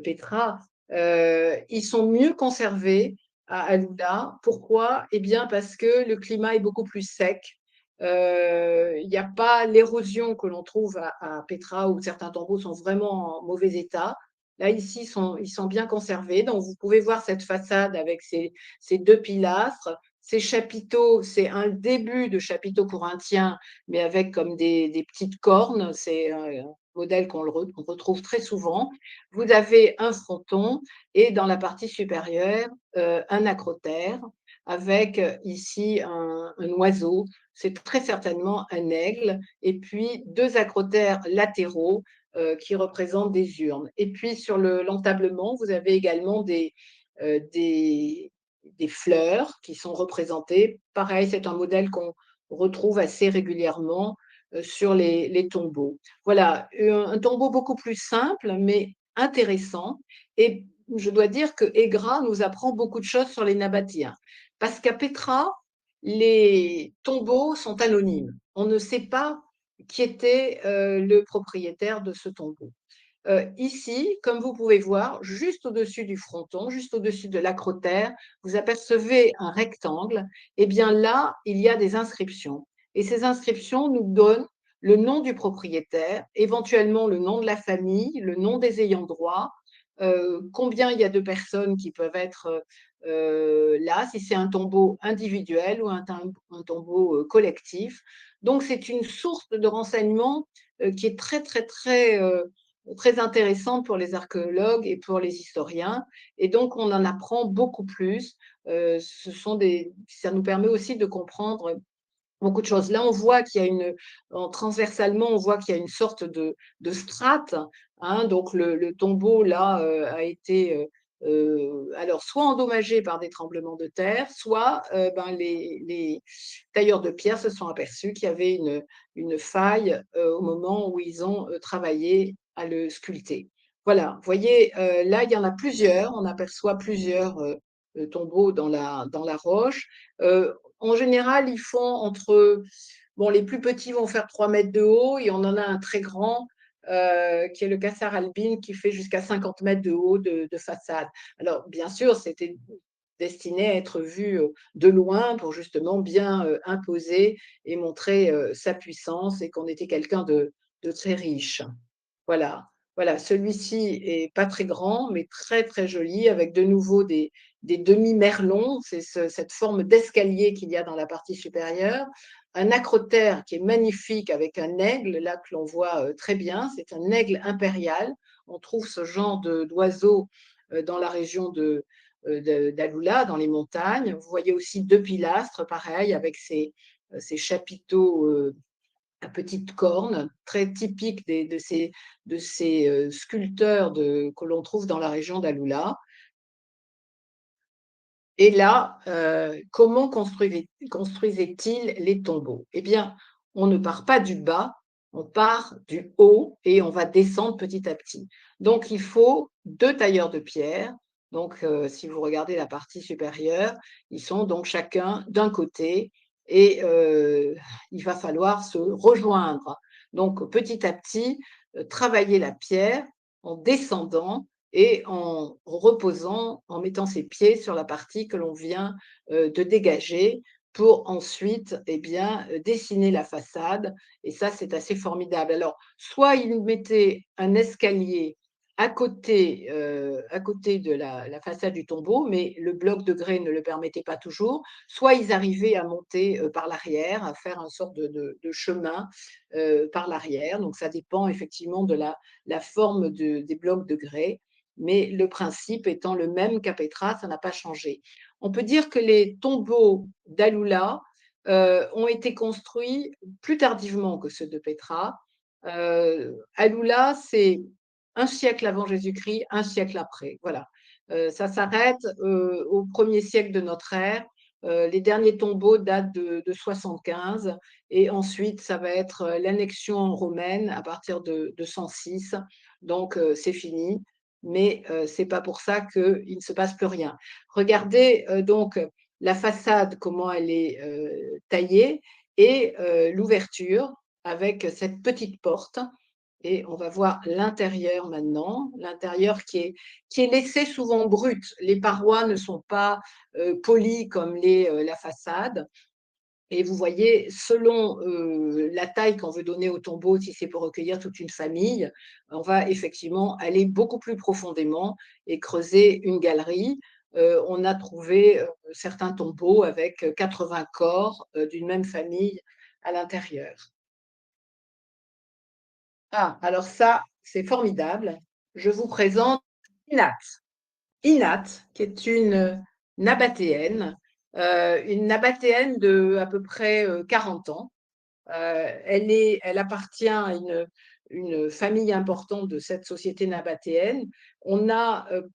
Petra. Ils sont mieux conservés à Alula. Pourquoi? Eh bien, parce que le climat est beaucoup plus sec. Il n'y a pas l'érosion que l'on trouve à Petra, où certains tombeaux sont vraiment en mauvais état. Là, ici, ils sont bien conservés. Donc, vous pouvez voir cette façade avec ces deux pilastres. Ces chapiteaux, c'est un début de chapiteau corinthien, mais avec comme des petites cornes. C'est un modèle qu'on retrouve très souvent. Vous avez un fronton et dans la partie supérieure, un acrotère avec ici un oiseau. C'est très certainement un aigle. Et puis deux acrotères latéraux qui représentent des urnes. Et puis sur l'entablement, vous avez également euh, des, des fleurs qui sont représentées. Pareil, c'est un modèle qu'on retrouve assez régulièrement sur les tombeaux. Voilà, un tombeau beaucoup plus simple, mais intéressant. Et je dois dire que Aigra nous apprend beaucoup de choses sur les Nabatéens. Parce qu'à Petra, les tombeaux sont anonymes. On ne sait pas qui était le propriétaire de ce tombeau. Ici, comme vous pouvez voir, juste au-dessus du fronton, juste au-dessus de l'acrotère, vous apercevez un rectangle. Eh bien là, il y a des inscriptions. Et ces inscriptions nous donnent le nom du propriétaire, éventuellement le nom de la famille, le nom des ayants droit, combien il y a de personnes qui peuvent être là, si c'est un tombeau individuel ou un tombeau collectif. Donc, c'est une source de renseignements qui est très, très, très, très intéressante pour les archéologues et pour les historiens. Et donc, on en apprend beaucoup plus. Ça nous permet aussi de comprendre beaucoup de choses. Là, on voit qu'il y a transversalement, on voit qu'il y a une sorte de strate, hein. Donc, le tombeau, là, a été alors soit endommagé par des tremblements de terre, soit les tailleurs de pierre se sont aperçus qu'il y avait une faille au moment où ils ont travaillé à le sculpter. Voilà, vous voyez, là, il y en a plusieurs, on aperçoit plusieurs tombeaux dans la roche. En général, ils font bon, les plus petits vont faire 3 mètres de haut et on en a un très grand qui est le Cassar Albin qui fait jusqu'à 50 mètres de haut de façade. Alors, bien sûr, c'était destiné à être vu de loin pour justement bien imposer et montrer sa puissance et qu'on était quelqu'un de très riche. Voilà, voilà, celui-ci est pas très grand, mais très, très joli, avec de nouveau des demi-merlons. C'est cette forme d'escalier qu'il y a dans la partie supérieure. Un acrotère qui est magnifique avec un aigle, là, que l'on voit très bien. C'est un aigle impérial. On trouve ce genre d'oiseau dans la région d'Alula, dans les montagnes. Vous voyez aussi deux pilastres, pareil, avec ces chapiteaux à petites cornes, très typiques de ces sculpteurs que l'on trouve dans la région d'Alula. Et là, comment construisaient-ils les tombeaux? Eh bien, on ne part pas du bas, on part du haut et on va descendre petit à petit. Donc, il faut deux tailleurs de pierre. Donc, si vous regardez la partie supérieure, ils sont donc chacun d'un côté et il va falloir se rejoindre. Donc, petit à petit, travailler la pierre en descendant et en reposant, en mettant ses pieds sur la partie que l'on vient de dégager pour ensuite dessiner la façade. Et ça, c'est assez formidable. Alors, soit ils mettaient un escalier à côté de la façade du tombeau, mais le bloc de grès ne le permettait pas toujours, soit ils arrivaient à monter par l'arrière, à faire une sorte de chemin par l'arrière. Donc, ça dépend effectivement de la forme des blocs de grès, mais le principe étant le même qu'à Petra, ça n'a pas changé. On peut dire que les tombeaux d'Alula ont été construits plus tardivement que ceux de Petra. Alula, c'est un siècle avant Jésus-Christ, un siècle après. Voilà. Ça s'arrête au 1er siècle de notre ère. Les derniers tombeaux datent de 75 et ensuite ça va être l'annexion romaine à partir de 106. Donc c'est fini, mais ce n'est pas pour ça qu'il ne se passe plus rien. Regardez donc la façade, comment elle est taillée et l'ouverture avec cette petite porte. Et on va voir l'intérieur maintenant, l'intérieur qui est laissé souvent brut. Les parois ne sont pas polies comme la façade. Et vous voyez, selon la taille qu'on veut donner au tombeau, si c'est pour recueillir toute une famille, on va effectivement aller beaucoup plus profondément et creuser une galerie. On a trouvé certains tombeaux avec 80 corps d'une même famille à l'intérieur. Ah, alors ça, c'est formidable. Je vous présente Inat. Inat, qui est une nabatéenne de à peu près 40 ans. Elle appartient à une famille importante de cette société nabatéenne. Le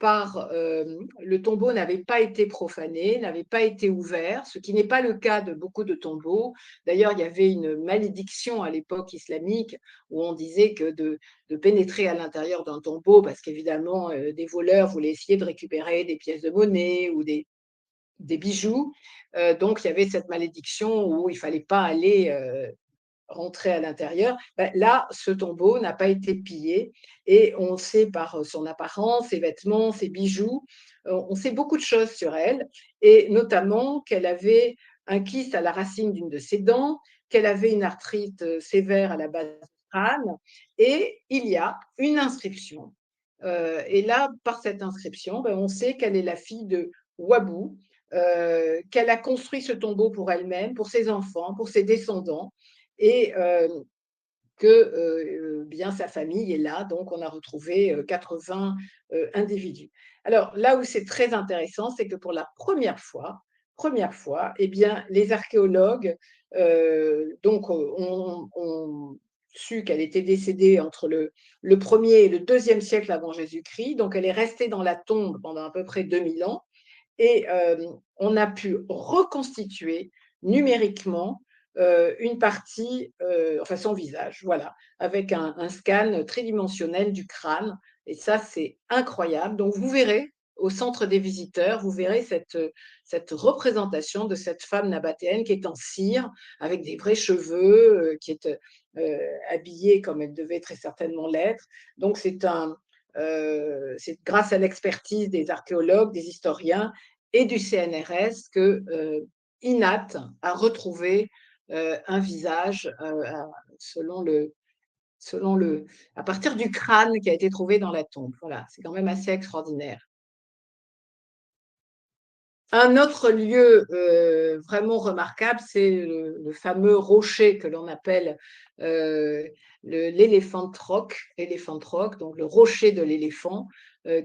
tombeau n'avait pas été profané, n'avait pas été ouvert, ce qui n'est pas le cas de beaucoup de tombeaux. D'ailleurs, il y avait une malédiction à l'époque islamique où on disait que de pénétrer à l'intérieur d'un tombeau, parce qu'évidemment, des voleurs voulaient essayer de récupérer des pièces de monnaie ou des bijoux. Donc, il y avait cette malédiction où il ne fallait pas aller rentrer à l'intérieur. Là, ce tombeau n'a pas été pillé et on sait par son apparence, ses vêtements, ses bijoux, on sait beaucoup de choses sur elle et notamment qu'elle avait un kyste à la racine d'une de ses dents, qu'elle avait une arthrite sévère à la base du crâne, et il y a une inscription. Et là, par cette inscription, ben, on sait qu'elle est la fille de Wabou, qu'elle a construit ce tombeau pour elle-même, pour ses enfants, pour ses descendants, et que bien sa famille est là. Donc, on a retrouvé 80 individus. Alors, là où c'est très intéressant, c'est que pour la première fois, eh bien, les archéologues donc, ont su qu'elle était décédée entre le 1er et le 2e siècle avant Jésus-Christ. Donc, elle est restée dans la tombe pendant à peu près 2000 ans. Et on a pu reconstituer numériquement une partie, enfin son visage, voilà, avec un scan tridimensionnel du crâne. Et ça, c'est incroyable. Donc, vous verrez au centre des visiteurs, vous verrez cette représentation de cette femme nabatéenne qui est en cire, avec des vrais cheveux, qui est habillée comme elle devait très certainement l'être. Donc, c'est grâce à l'expertise des archéologues, des historiens et du CNRS que INAT a retrouvé un visage selon à partir du crâne qui a été trouvé dans la tombe. Voilà, c'est quand même assez extraordinaire. Un autre lieu vraiment remarquable, c'est le fameux rocher que l'on appelle l'Elephant Rock, donc le rocher de l'éléphant,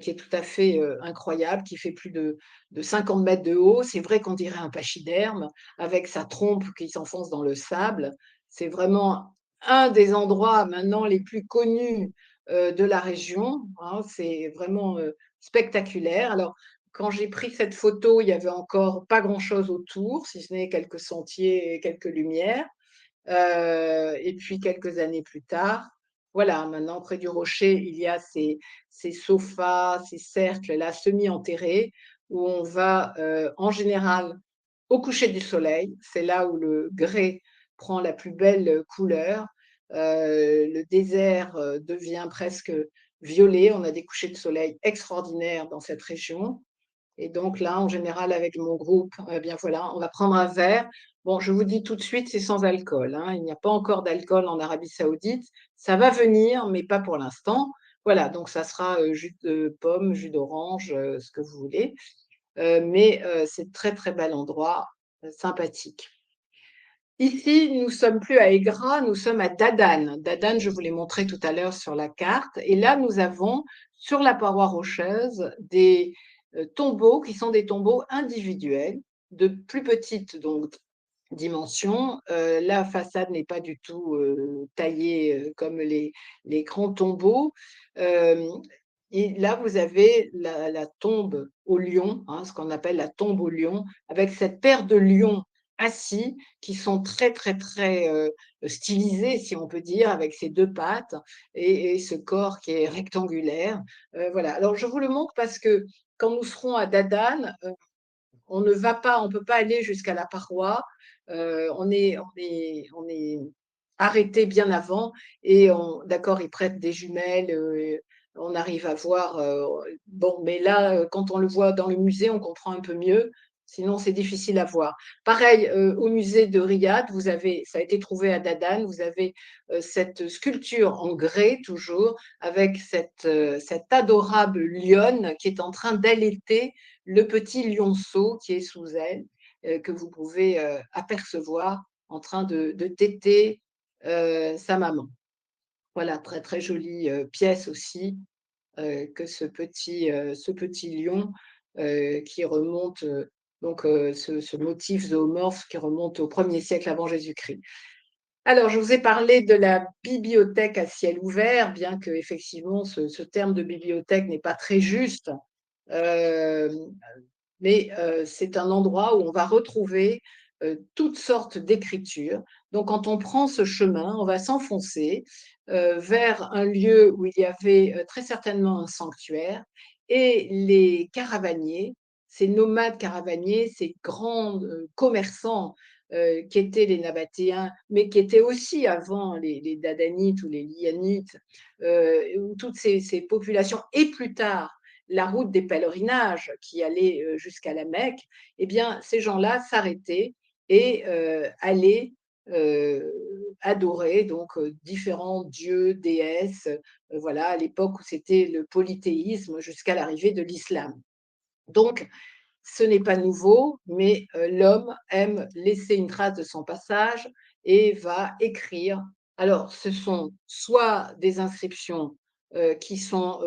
qui est tout à fait incroyable, qui fait plus de 50 mètres de haut. C'est vrai qu'on dirait un pachyderme, avec sa trompe qui s'enfonce dans le sable. C'est vraiment un des endroits maintenant les plus connus de la région, hein. C'est vraiment spectaculaire. Alors, quand j'ai pris cette photo, il y avait encore pas grand-chose autour, si ce n'est quelques sentiers et quelques lumières. Et puis quelques années plus tard, voilà, maintenant près du rocher, il y a ces sofas, ces cercles-là semi-enterrés où on va en général au coucher du soleil. C'est là où le grès prend la plus belle couleur. Le désert devient presque violet. On a des couchers de soleil extraordinaires dans cette région. Et donc là, en général, avec mon groupe, eh bien voilà, on va prendre un verre. Bon, je vous dis tout de suite, c'est sans alcool, hein. Il n'y a pas encore d'alcool en Arabie Saoudite. Ça va venir, mais pas pour l'instant. Voilà, donc ça sera jus de pomme, jus d'orange, ce que vous voulez. Mais c'est très, très bel endroit, sympathique. Ici, nous sommes plus à Aigra, nous sommes à Dadan. Dadan, je vous l'ai montré tout à l'heure sur la carte. Et là, nous avons sur la paroi rocheuse des tombeaux qui sont des tombeaux individuels de plus petite donc, dimension. La façade n'est pas du tout taillée comme les grands tombeaux. Euh, et là, vous avez la tombe au lion, hein, ce qu'on appelle la tombe au lion, avec cette paire de lions assis qui sont très, très, très stylisés, si on peut dire, avec ces deux pattes et ce corps qui est rectangulaire. Voilà. Alors, je vous le montre parce que quand nous serons à Dadan, on ne va pas, on ne peut pas aller jusqu'à la paroi. On est arrêté bien avant et d'accord, ils prêtent des jumelles. On arrive à voir. Bon, mais là, quand on le voit dans le musée, on comprend un peu mieux. Sinon, c'est difficile à voir. Pareil, au musée de Riyad, vous avez, ça a été trouvé à Dadan, vous avez cette sculpture en grès toujours, avec cette adorable lionne qui est en train d'allaiter le petit lionceau qui est sous elle, que vous pouvez apercevoir en train de téter sa maman. Voilà, très très jolie pièce aussi, que ce petit lion qui remonte, donc ce motif zoomorphe qui remonte au 1er siècle avant Jésus-Christ. Alors, je vous ai parlé de la bibliothèque à ciel ouvert, bien que effectivement ce terme de bibliothèque n'est pas très juste. Euh, mais c'est un endroit où on va retrouver toutes sortes d'écritures. Donc, quand on prend ce chemin, on va s'enfoncer vers un lieu où il y avait très certainement un sanctuaire et les caravaniers, ces nomades caravaniers, ces grands commerçants qui étaient les Nabatéens, mais qui étaient aussi avant les Dadanites ou les Lianites, toutes ces populations, et plus tard la route des pèlerinages qui allait jusqu'à la Mecque, eh bien, ces gens-là s'arrêtaient et allaient adoraient donc différents dieux, déesses, voilà, à l'époque où c'était le polythéisme jusqu'à l'arrivée de l'islam. Donc ce n'est pas nouveau, mais l'homme aime laisser une trace de son passage et va écrire. Alors, ce sont soit des inscriptions qui sont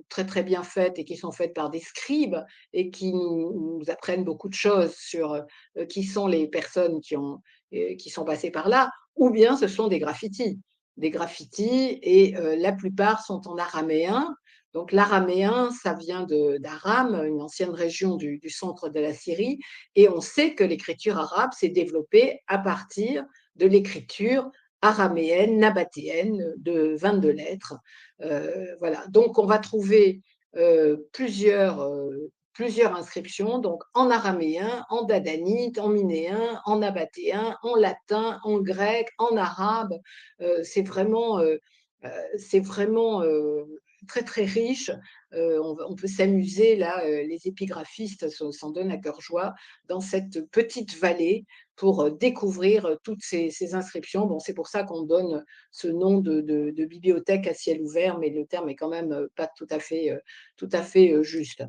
très très bien faites et qui sont faites par des scribes et qui nous apprennent beaucoup de choses sur qui sont les personnes qui sont passées par là, ou bien ce sont des graffitis. Des graffitis, et la plupart sont en araméen. Donc l'araméen, ça vient d'Aram, une ancienne région du centre de la Syrie, et on sait que l'écriture arabe s'est développée à partir de l'écriture araméenne, nabatéenne, de 22 lettres. Voilà. Donc on va trouver plusieurs inscriptions, donc en araméen, en dadanite, en minéen, en nabatéen, en latin, en grec, en arabe. C'est vraiment, c'est vraiment très très riche. On peut s'amuser là, les épigraphistes s'en donnent à cœur joie dans cette petite vallée pour découvrir toutes ces inscriptions. Bon, c'est pour ça qu'on donne ce nom de bibliothèque à ciel ouvert, mais le terme est quand même pas tout à fait juste.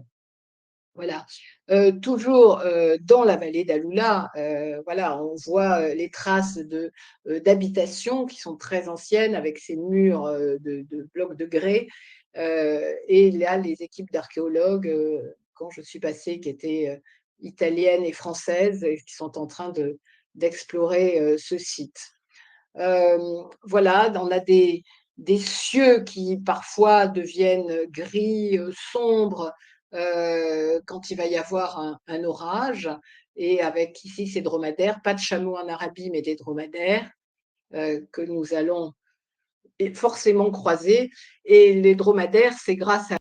Voilà. Toujours dans la vallée d'Alula, voilà, on voit les traces d'habitations qui sont très anciennes avec ces murs de blocs de grès. Et là, les équipes d'archéologues, quand je suis passée, qui étaient italiennes et françaises, et qui sont en train d'explorer ce site. Voilà, on a des cieux qui parfois deviennent gris, sombres, quand il va y avoir un orage, et avec ici ces dromadaires, pas de chameaux en Arabie, mais des dromadaires que nous allons forcément croiser. Et les dromadaires, c'est grâce à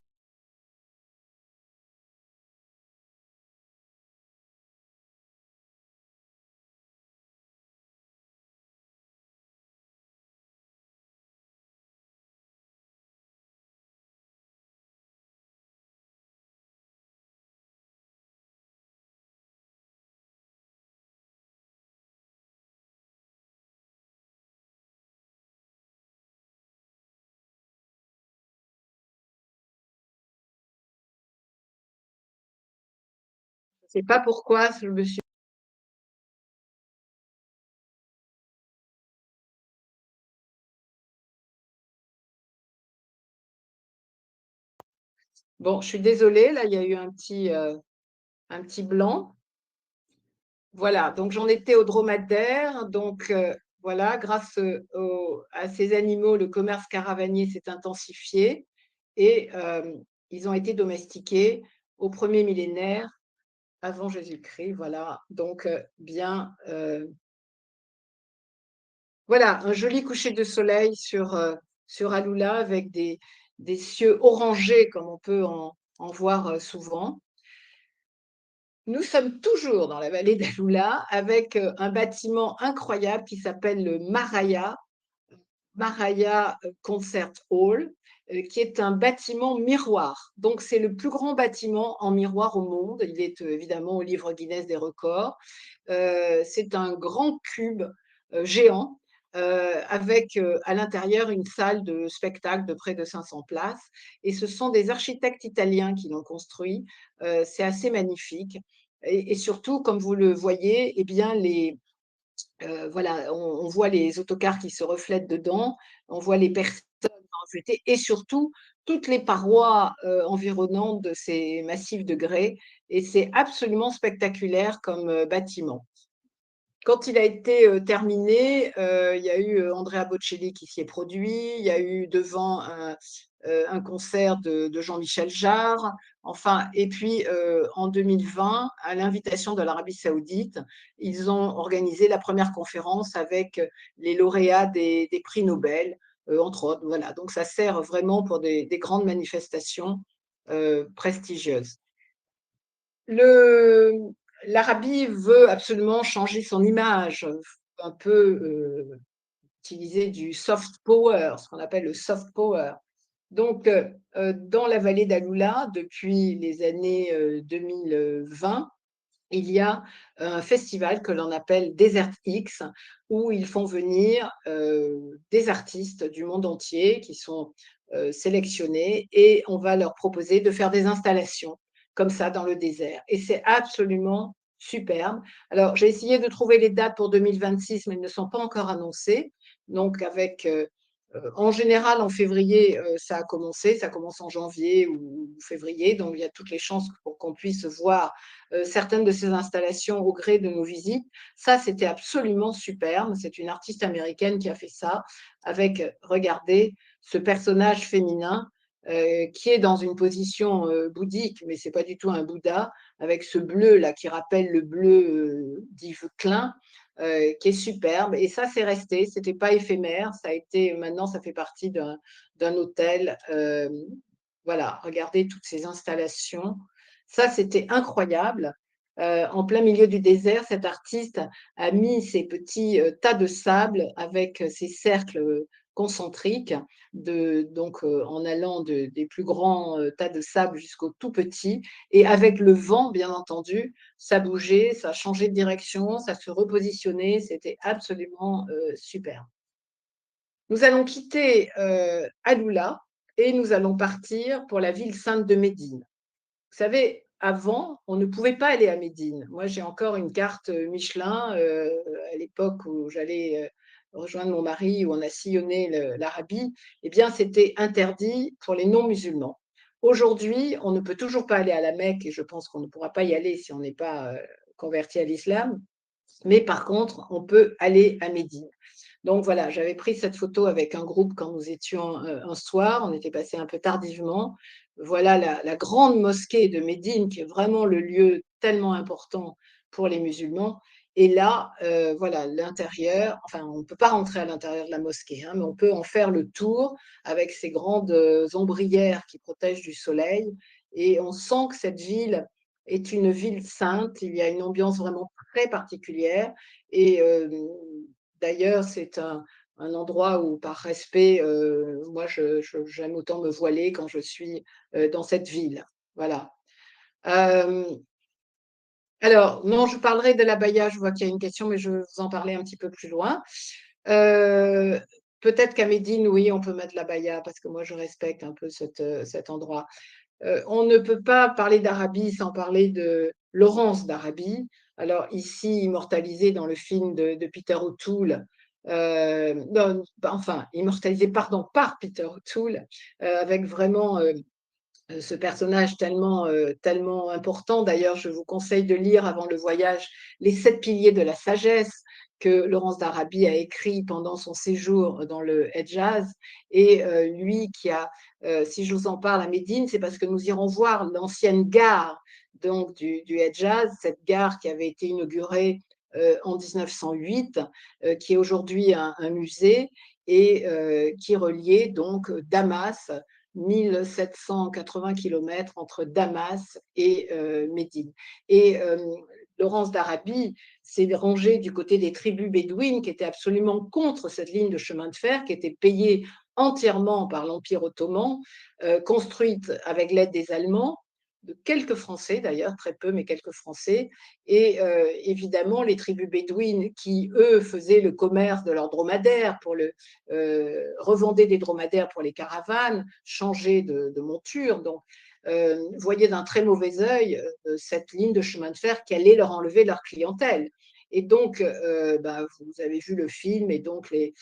je ne sais pas pourquoi je me suis… Bon, je suis désolée, là, il y a eu un petit blanc. Voilà, donc j'en étais au dromadaire. Donc voilà, grâce à ces animaux, le commerce caravanier s'est intensifié, et ils ont été domestiqués au premier millénaire avant Jésus-Christ. Voilà, donc bien, voilà, un joli coucher de soleil sur Alula avec des cieux orangés comme on peut en voir souvent. Nous sommes toujours dans la vallée d'Alula avec un bâtiment incroyable qui s'appelle le Maraya Concert Hall, qui est un bâtiment miroir. Donc, c'est le plus grand bâtiment en miroir au monde. Il est évidemment au livre Guinness des records. C'est un grand cube géant avec à l'intérieur une salle de spectacle de près de 500 places. Et ce sont des architectes italiens qui l'ont construit. C'est assez magnifique. Et surtout, comme vous le voyez, eh bien, voilà, on voit les autocars qui se reflètent dedans, on voit les personnes reflétées, et surtout toutes les parois environnantes de ces massifs de grès. Et c'est absolument spectaculaire comme bâtiment. Quand il a été terminé, il y a eu Andrea Bocelli qui s'y est produit, il y a eu devant un concert de Jean-Michel Jarre, enfin, et puis en 2020, à l'invitation de l'Arabie Saoudite, ils ont organisé la première conférence avec les lauréats des prix Nobel, entre autres. Voilà, donc ça sert vraiment pour des grandes manifestations prestigieuses. Le, L'Arabie veut absolument changer son image, un peu utiliser du soft power, ce qu'on appelle le soft power. Donc, dans la vallée d'Alula, depuis les années 2020, il y a un festival que l'on appelle Desert X, où ils font venir des artistes du monde entier qui sont sélectionnés et on va leur proposer de faire des installations comme ça dans le désert. Et c'est absolument superbe. Alors, j'ai essayé de trouver les dates pour 2026, mais elles ne sont pas encore annoncées. Donc, en général, en février, ça a commencé. Ça commence en janvier ou février. Donc, il y a toutes les chances pour qu'on puisse voir certaines de ces installations au gré de nos visites. Ça, c'était absolument superbe. C'est une artiste américaine qui a fait ça avec, regardez, ce personnage féminin qui est dans une position bouddhique, mais c'est pas du tout un Bouddha, avec ce bleu là qui rappelle le bleu d'Yves Klein, qui est superbe. Et ça, c'est resté. C'était pas éphémère. Ça a été. Maintenant, ça fait partie d'un hôtel. Voilà. Regardez toutes ces installations. Ça, c'était incroyable. En plein milieu du désert, cet artiste a mis ces petits tas de sable avec ces cercles concentriques, en allant des plus grands tas de sable jusqu'au tout petit. Et avec le vent, bien entendu, ça bougeait, ça changeait de direction, ça se repositionnait. C'était absolument super. Nous allons quitter Alula et nous allons partir pour la ville sainte de Médine. Vous savez, avant, on ne pouvait pas aller à Médine. Moi, j'ai encore une carte Michelin à l'époque où j'allais rejoindre mon mari, où on a sillonné l'Arabie. Eh bien, c'était interdit pour les non-musulmans. Aujourd'hui, on ne peut toujours pas aller à la Mecque et je pense qu'on ne pourra pas y aller si on n'est pas converti à l'islam. Mais par contre, on peut aller à Médine. Donc voilà, j'avais pris cette photo avec un groupe quand nous étions un soir, on était passé un peu tardivement. Voilà la grande mosquée de Médine, qui est vraiment le lieu tellement important pour les musulmans. Et là, voilà, l'intérieur, enfin, on ne peut pas rentrer à l'intérieur de la mosquée, hein, mais on peut en faire le tour avec ces grandes ombrières qui protègent du soleil. Et on sent que cette ville est une ville sainte, il y a une ambiance vraiment très particulière. Et d'ailleurs, c'est un endroit où, par respect, moi, j'aime autant me voiler quand je suis dans cette ville. Voilà. Euh, alors, non, je parlerai de l'abaya. Je vois qu'il y a une question, mais je vais vous en parler un petit peu plus loin. Euh, Peut-être qu'à Médine, oui, on peut mettre l'abaya parce que moi, je respecte un peu cet endroit. On ne peut pas parler d'Arabie sans parler de Laurence d'Arabie. Alors ici, immortalisée dans le film de Peter O'Toole, non, enfin, immortalisée, pardon, par Peter O'Toole, avec vraiment ce personnage tellement important. D'ailleurs, je vous conseille de lire avant le voyage Les 7 piliers de la sagesse que Laurence d'Arabie a écrit pendant son séjour dans le Hedjaz. Et lui qui a, si je vous en parle à Médine, c'est parce que nous irons voir l'ancienne gare donc du Hedjaz, cette gare qui avait été inaugurée en 1908, qui est aujourd'hui un musée et qui reliait donc Damas, 1780 kilomètres entre Damas et Médine. Et Laurence d'Arabie s'est rangée du côté des tribus bédouines qui étaient absolument contre cette ligne de chemin de fer qui était payée entièrement par l'Empire ottoman, construite avec l'aide des Allemands, de quelques Français d'ailleurs, très peu, mais quelques Français, et évidemment les tribus bédouines qui, eux, faisaient le commerce de leurs dromadaires, revendaient des dromadaires pour les caravanes, changeaient de monture. Donc, voyaient d'un très mauvais œil cette ligne de chemin de fer qui allait leur enlever leur clientèle. Et donc, vous avez vu le film, et donc les,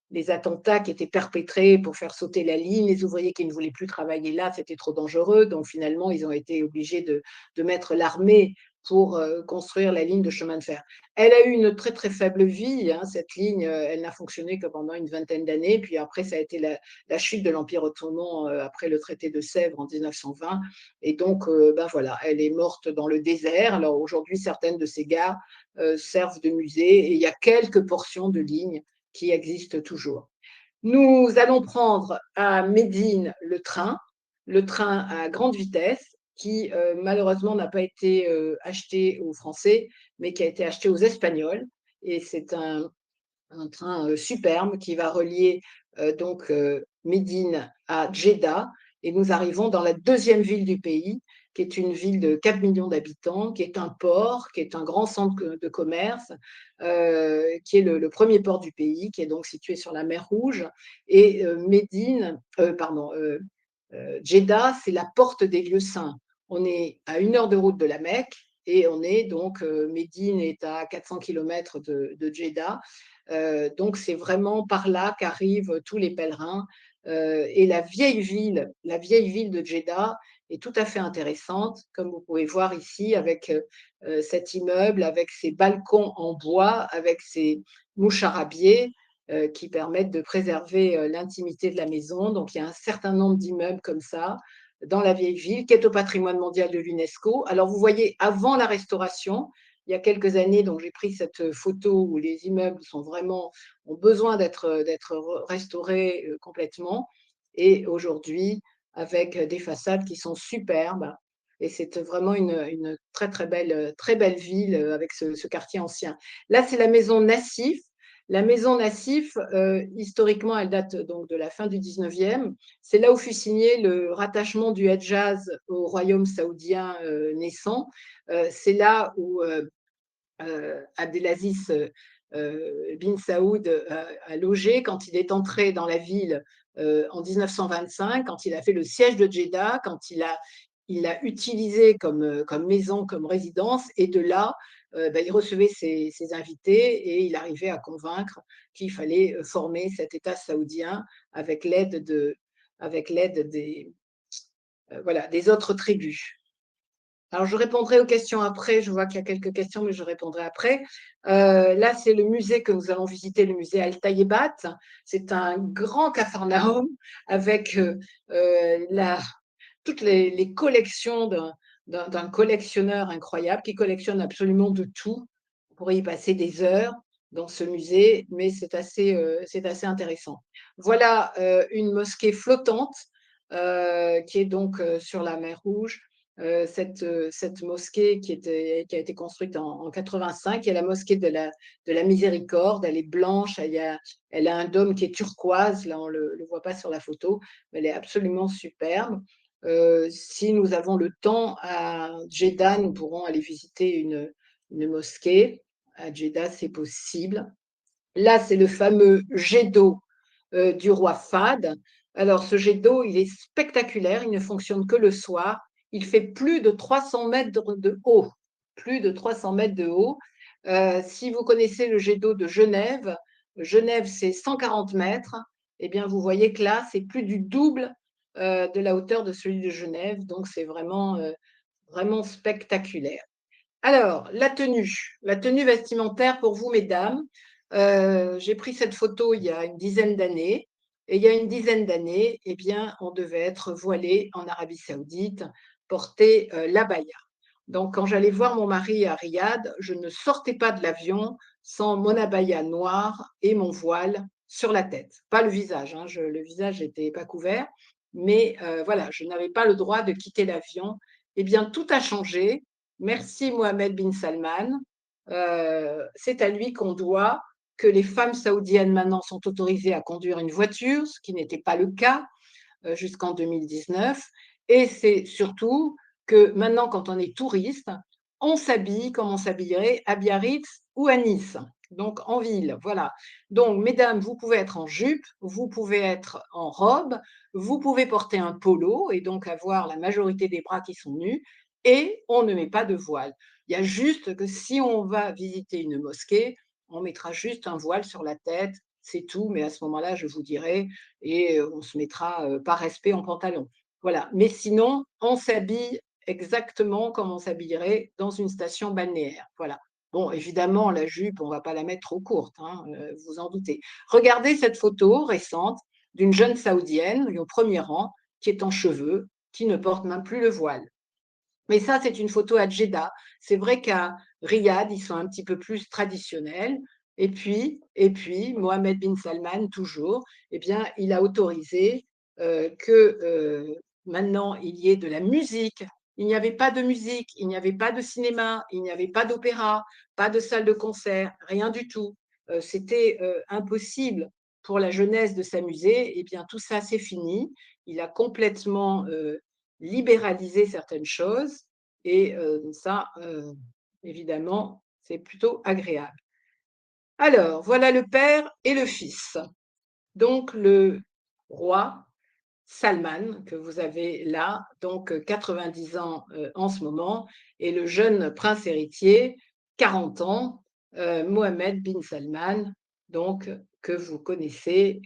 les attentats qui étaient perpétrés pour faire sauter la ligne, les ouvriers qui ne voulaient plus travailler là, c'était trop dangereux. Donc finalement, ils ont été obligés de mettre l'armée pour construire la ligne de chemin de fer. Elle a eu une très très faible vie, hein, cette ligne, elle n'a fonctionné que pendant une vingtaine d'années, puis après ça a été la chute de l'Empire ottoman après le traité de Sèvres en 1920, et donc voilà, elle est morte dans le désert. Alors aujourd'hui, certaines de ces gares servent de musée, et il y a quelques portions de lignes qui existe toujours. Nous allons prendre à Médine le train à grande vitesse qui malheureusement n'a pas été acheté aux Français, mais qui a été acheté aux Espagnols. Et c'est un train superbe qui va relier Médine à Jeddah. et nous arrivons dans la deuxième ville du pays, qui est une ville de 4 millions d'habitants, qui est un port, qui est un grand centre de commerce, qui est le premier port du pays, qui est donc situé sur la mer Rouge. Et Jeddah, c'est la porte des lieux saints. On est à 1 heure de route de la Mecque et on est donc, Médine est à 400 kilomètres de Jeddah. Donc c'est vraiment par là qu'arrivent tous les pèlerins. Et la vieille ville de Jeddah est tout à fait intéressante, comme vous pouvez voir ici, avec cet immeuble, avec ses balcons en bois, avec ses moucharabiés qui permettent de préserver l'intimité de la maison. Donc il y a un certain nombre d'immeubles comme ça dans la vieille ville, qui est au patrimoine mondial de l'UNESCO. Alors vous voyez, avant la restauration, il y a quelques années, donc j'ai pris cette photo où les immeubles ont besoin d'être restaurés complètement. Et aujourd'hui, avec des façades qui sont superbes. Et c'est vraiment une très belle ville avec ce quartier ancien. Là, c'est la maison Nassif. La maison Nassif, historiquement, elle date donc de la fin du 19e. C'est là où fut signé le rattachement du Hedjaz au royaume saoudien naissant. C'est là où Abdelaziz bin Saoud a logé quand il est entré dans la ville en 1925, quand il a fait le siège de Jeddah, quand il a utilisé comme maison, comme résidence, et de là, il recevait ses invités et il arrivait à convaincre qu'il fallait former cet État saoudien avec l'aide des autres tribus. Alors, je répondrai aux questions après. Je vois qu'il y a quelques questions, mais je répondrai après. Là, c'est le musée que nous allons visiter, le musée Al-Taïbat. C'est un grand capharnaüm avec toutes les collections d'un collectionneur incroyable qui collectionne absolument de tout. On pourrait y passer des heures dans ce musée, mais c'est assez intéressant. Voilà une mosquée flottante qui est donc sur la mer Rouge. Cette mosquée qui a été construite en 85, il y a la mosquée de la Miséricorde, elle est blanche, elle a un dôme qui est turquoise, là on ne le voit pas sur la photo, mais elle est absolument superbe. Si nous avons le temps à Jeddah, nous pourrons aller visiter une mosquée. À Jeddah, c'est possible. Là, c'est le fameux jet d'eau du roi Fahd. Alors, ce jet d'eau, il est spectaculaire, il ne fonctionne que le soir. Il fait plus de 300 mètres de haut. Plus de 300 mètres de haut. Si vous connaissez le jet d'eau de Genève, Genève, c'est 140 mètres. Eh bien, vous voyez que là, c'est plus du double de la hauteur de celui de Genève. Donc, c'est vraiment spectaculaire. Alors, la tenue vestimentaire pour vous, mesdames. J'ai pris cette photo il y a une dizaine d'années. Et il y a une dizaine d'années, eh bien, on devait être voilé en Arabie Saoudite, porter l'abaya. Donc, quand j'allais voir mon mari à Riyad, je ne sortais pas de l'avion sans mon abaya noir et mon voile sur la tête. Pas le visage, hein, le visage n'était pas couvert, mais voilà, je n'avais pas le droit de quitter l'avion. Eh bien, tout a changé. Merci Mohamed bin Salman. C'est à lui qu'on doit que les femmes saoudiennes maintenant sont autorisées à conduire une voiture, ce qui n'était pas le cas jusqu'en 2019. Et c'est surtout que maintenant, quand on est touriste, on s'habille comme on s'habillerait à Biarritz ou à Nice, donc en ville. Voilà. Donc, mesdames, vous pouvez être en jupe, vous pouvez être en robe, vous pouvez porter un polo et donc avoir la majorité des bras qui sont nus, et on ne met pas de voile. Il y a juste que si on va visiter une mosquée, on mettra juste un voile sur la tête, c'est tout, mais à ce moment-là, je vous dirai, et on se mettra par respect en pantalon. Voilà. Mais sinon, on s'habille exactement comme on s'habillerait dans une station balnéaire. Voilà. Bon, évidemment, la jupe, on ne va pas la mettre trop courte, hein, vous en doutez. Regardez cette photo récente d'une jeune saoudienne au premier rang qui est en cheveux, qui ne porte même plus le voile. Mais ça, c'est une photo à Jeddah. C'est vrai qu'à Riyad, ils sont un petit peu plus traditionnels. Et puis, Mohamed bin Salman, toujours, eh bien, il a autorisé que maintenant, il y ait de la musique. Il n'y avait pas de musique, il n'y avait pas de cinéma, il n'y avait pas d'opéra, pas de salle de concert, rien du tout. C'était impossible pour la jeunesse de s'amuser, eh bien, tout ça, c'est fini. Il a complètement libéralisé certaines choses et ça, évidemment, c'est plutôt agréable. Alors, voilà le père et le fils. Donc, le roi Salman, que vous avez là, donc 90 ans en ce moment, et le jeune prince héritier, 40 ans, Mohammed bin Salman, donc que vous connaissez,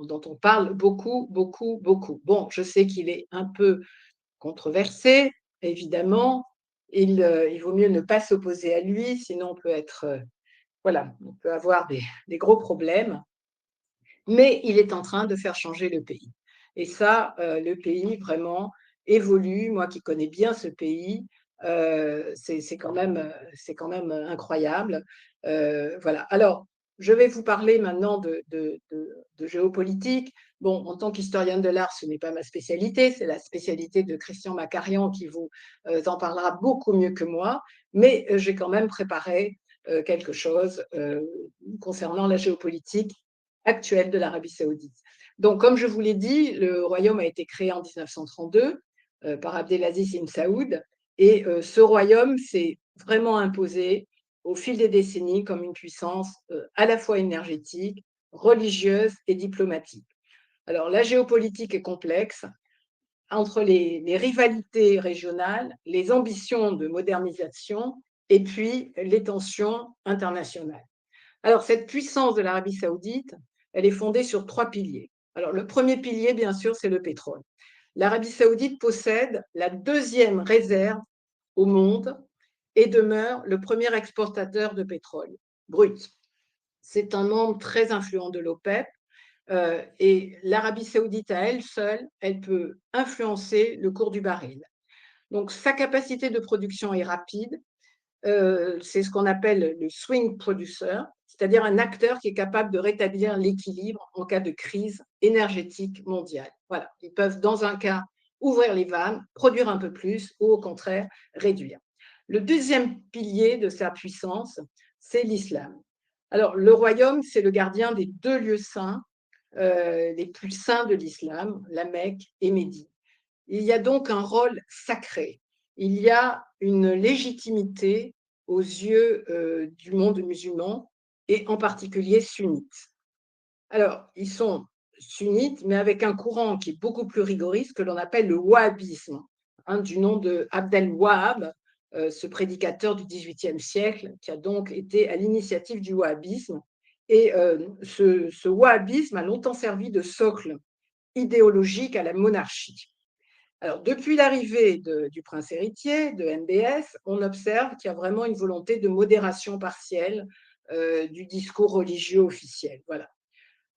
dont on parle beaucoup, beaucoup, beaucoup. Bon, je sais qu'il est un peu controversé, évidemment. Il vaut mieux ne pas s'opposer à lui, sinon on peut être, voilà, on peut avoir des gros problèmes. Mais il est en train de faire changer le pays. Et ça, le pays vraiment évolue. Moi qui connais bien ce pays, c'est quand même incroyable. Voilà. Alors, je vais vous parler maintenant de géopolitique. Bon, en tant qu'historienne de l'art, ce n'est pas ma spécialité, c'est la spécialité de Christian Macarian qui vous en parlera beaucoup mieux que moi, mais j'ai quand même préparé quelque chose concernant la géopolitique actuelle de l'Arabie saoudite. Donc, comme je vous l'ai dit, le royaume a été créé en 1932 par Abdelaziz Ibn Saoud et ce royaume s'est vraiment imposé au fil des décennies comme une puissance à la fois énergétique, religieuse et diplomatique. Alors, la géopolitique est complexe entre les rivalités régionales, les ambitions de modernisation et puis les tensions internationales. Alors, cette puissance de l'Arabie saoudite, elle est fondée sur 3 piliers. Alors, le premier pilier, bien sûr, c'est le pétrole. L'Arabie saoudite possède la deuxième réserve au monde et demeure le premier exportateur de pétrole brut. C'est un membre très influent de l'OPEP et l'Arabie saoudite à elle seule, elle peut influencer le cours du baril. Donc, sa capacité de production est rapide, c'est ce qu'on appelle le swing producer, c'est-à-dire un acteur qui est capable de rétablir l'équilibre en cas de crise énergétique mondiale. Voilà, ils peuvent dans un cas ouvrir les vannes, produire un peu plus ou au contraire réduire. Le deuxième pilier de sa puissance, c'est l'islam. Alors, le royaume, c'est le gardien des 2 lieux saints, les plus saints de l'islam, la Mecque et Médine. Il y a donc un rôle sacré. Il y a une légitimité aux yeux du monde musulman et en particulier sunnite. Alors, ils sont sunnites, mais avec un courant qui est beaucoup plus rigoriste que l'on appelle le wahhabisme, du nom de Abdel Wahhab, ce prédicateur du XVIIIe siècle, qui a donc été à l'initiative du wahhabisme. Et ce wahhabisme a longtemps servi de socle idéologique à la monarchie. Alors, depuis l'arrivée du prince héritier, de MBS, on observe qu'il y a vraiment une volonté de modération partielle du discours religieux officiel. Voilà.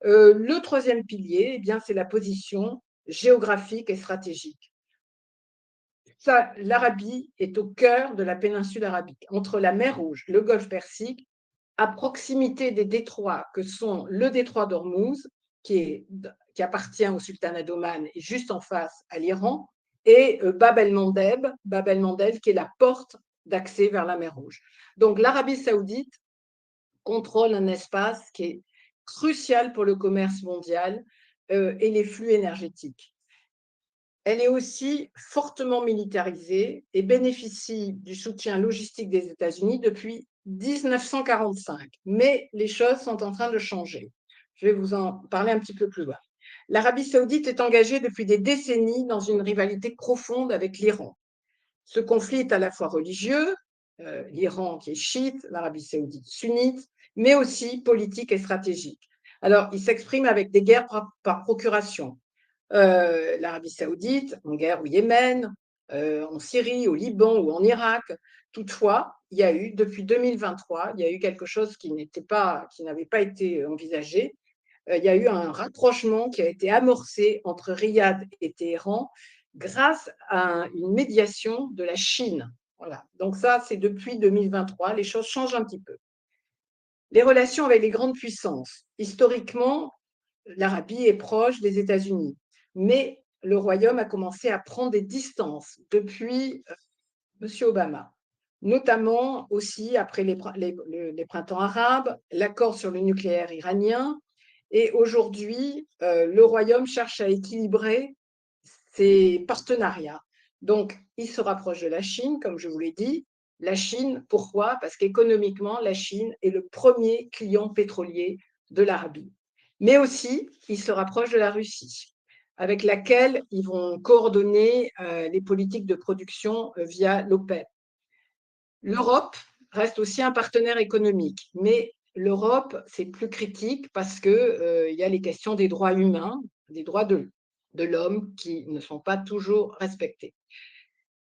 Le troisième pilier, eh bien, c'est la position géographique et stratégique. L'Arabie est au cœur de la péninsule arabique, entre la mer Rouge, le golfe Persique, à proximité des détroits que sont le détroit d'Ormuz, qui appartient au sultanat d'Oman et juste en face à l'Iran, et Bab el-Mandeb, qui est la porte d'accès vers la mer Rouge. Donc l'Arabie saoudite contrôle un espace qui est crucial pour le commerce mondial et les flux énergétiques. Elle est aussi fortement militarisée et bénéficie du soutien logistique des États-Unis depuis 1945. Mais les choses sont en train de changer. Je vais vous en parler un petit peu plus loin. L'Arabie saoudite est engagée depuis des décennies dans une rivalité profonde avec l'Iran. Ce conflit est à la fois religieux, l'Iran qui est chiite, l'Arabie saoudite sunnite, mais aussi politique et stratégique. Alors, il s'exprime avec des guerres par procuration. L'Arabie saoudite en guerre au Yémen, en Syrie, au Liban ou en Irak. Toutefois, il y a eu, depuis 2023, il y a eu quelque chose qui n'avait pas été envisagé. Il y a eu un rapprochement qui a été amorcé entre Riyad et Téhéran grâce à une médiation de la Chine. Voilà. Donc ça, c'est depuis 2023. Les choses changent un petit peu. Les relations avec les grandes puissances. Historiquement, l'Arabie est proche des États-Unis, mais le Royaume a commencé à prendre des distances depuis M. Obama, notamment aussi après les printemps arabes, l'accord sur le nucléaire iranien Et aujourd'hui, le royaume cherche à équilibrer ses partenariats. Donc, il se rapproche de la Chine, comme je vous l'ai dit. La Chine, pourquoi? Parce qu'économiquement, la Chine est le premier client pétrolier de l'Arabie. Mais aussi, il se rapproche de la Russie, avec laquelle ils vont coordonner les politiques de production via l'OPEP. L'Europe reste aussi un partenaire économique, mais l'Europe, c'est plus critique parce qu'il y a les questions des droits humains, des droits de l'homme qui ne sont pas toujours respectés.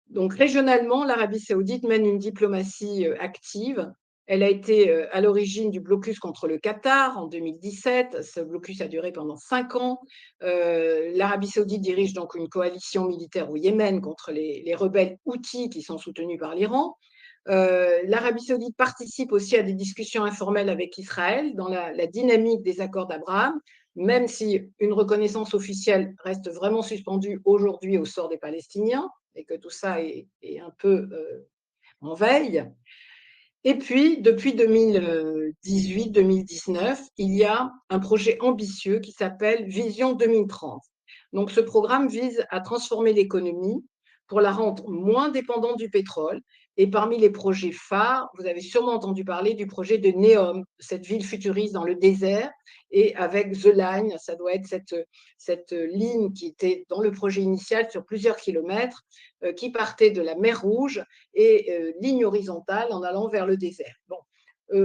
Donc régionalement, l'Arabie saoudite mène une diplomatie active. Elle a été à l'origine du blocus contre le Qatar en 2017. Ce blocus a duré pendant 5 ans. L'Arabie saoudite dirige donc une coalition militaire au Yémen contre les rebelles houthis qui sont soutenus par l'Iran. L'Arabie saoudite participe aussi à des discussions informelles avec Israël dans la dynamique des accords d'Abraham, même si une reconnaissance officielle reste vraiment suspendue aujourd'hui au sort des Palestiniens et que tout ça est un peu en veille. Et puis, depuis 2018-2019, il y a un projet ambitieux qui s'appelle Vision 2030. Donc, ce programme vise à transformer l'économie pour la rendre moins dépendante du pétrole. Et parmi les projets phares, vous avez sûrement entendu parler du projet de Neom, cette ville futuriste dans le désert, et avec The Line, ça doit être cette ligne qui était dans le projet initial sur plusieurs kilomètres, qui partait de la mer Rouge et ligne horizontale en allant vers le désert. Bon,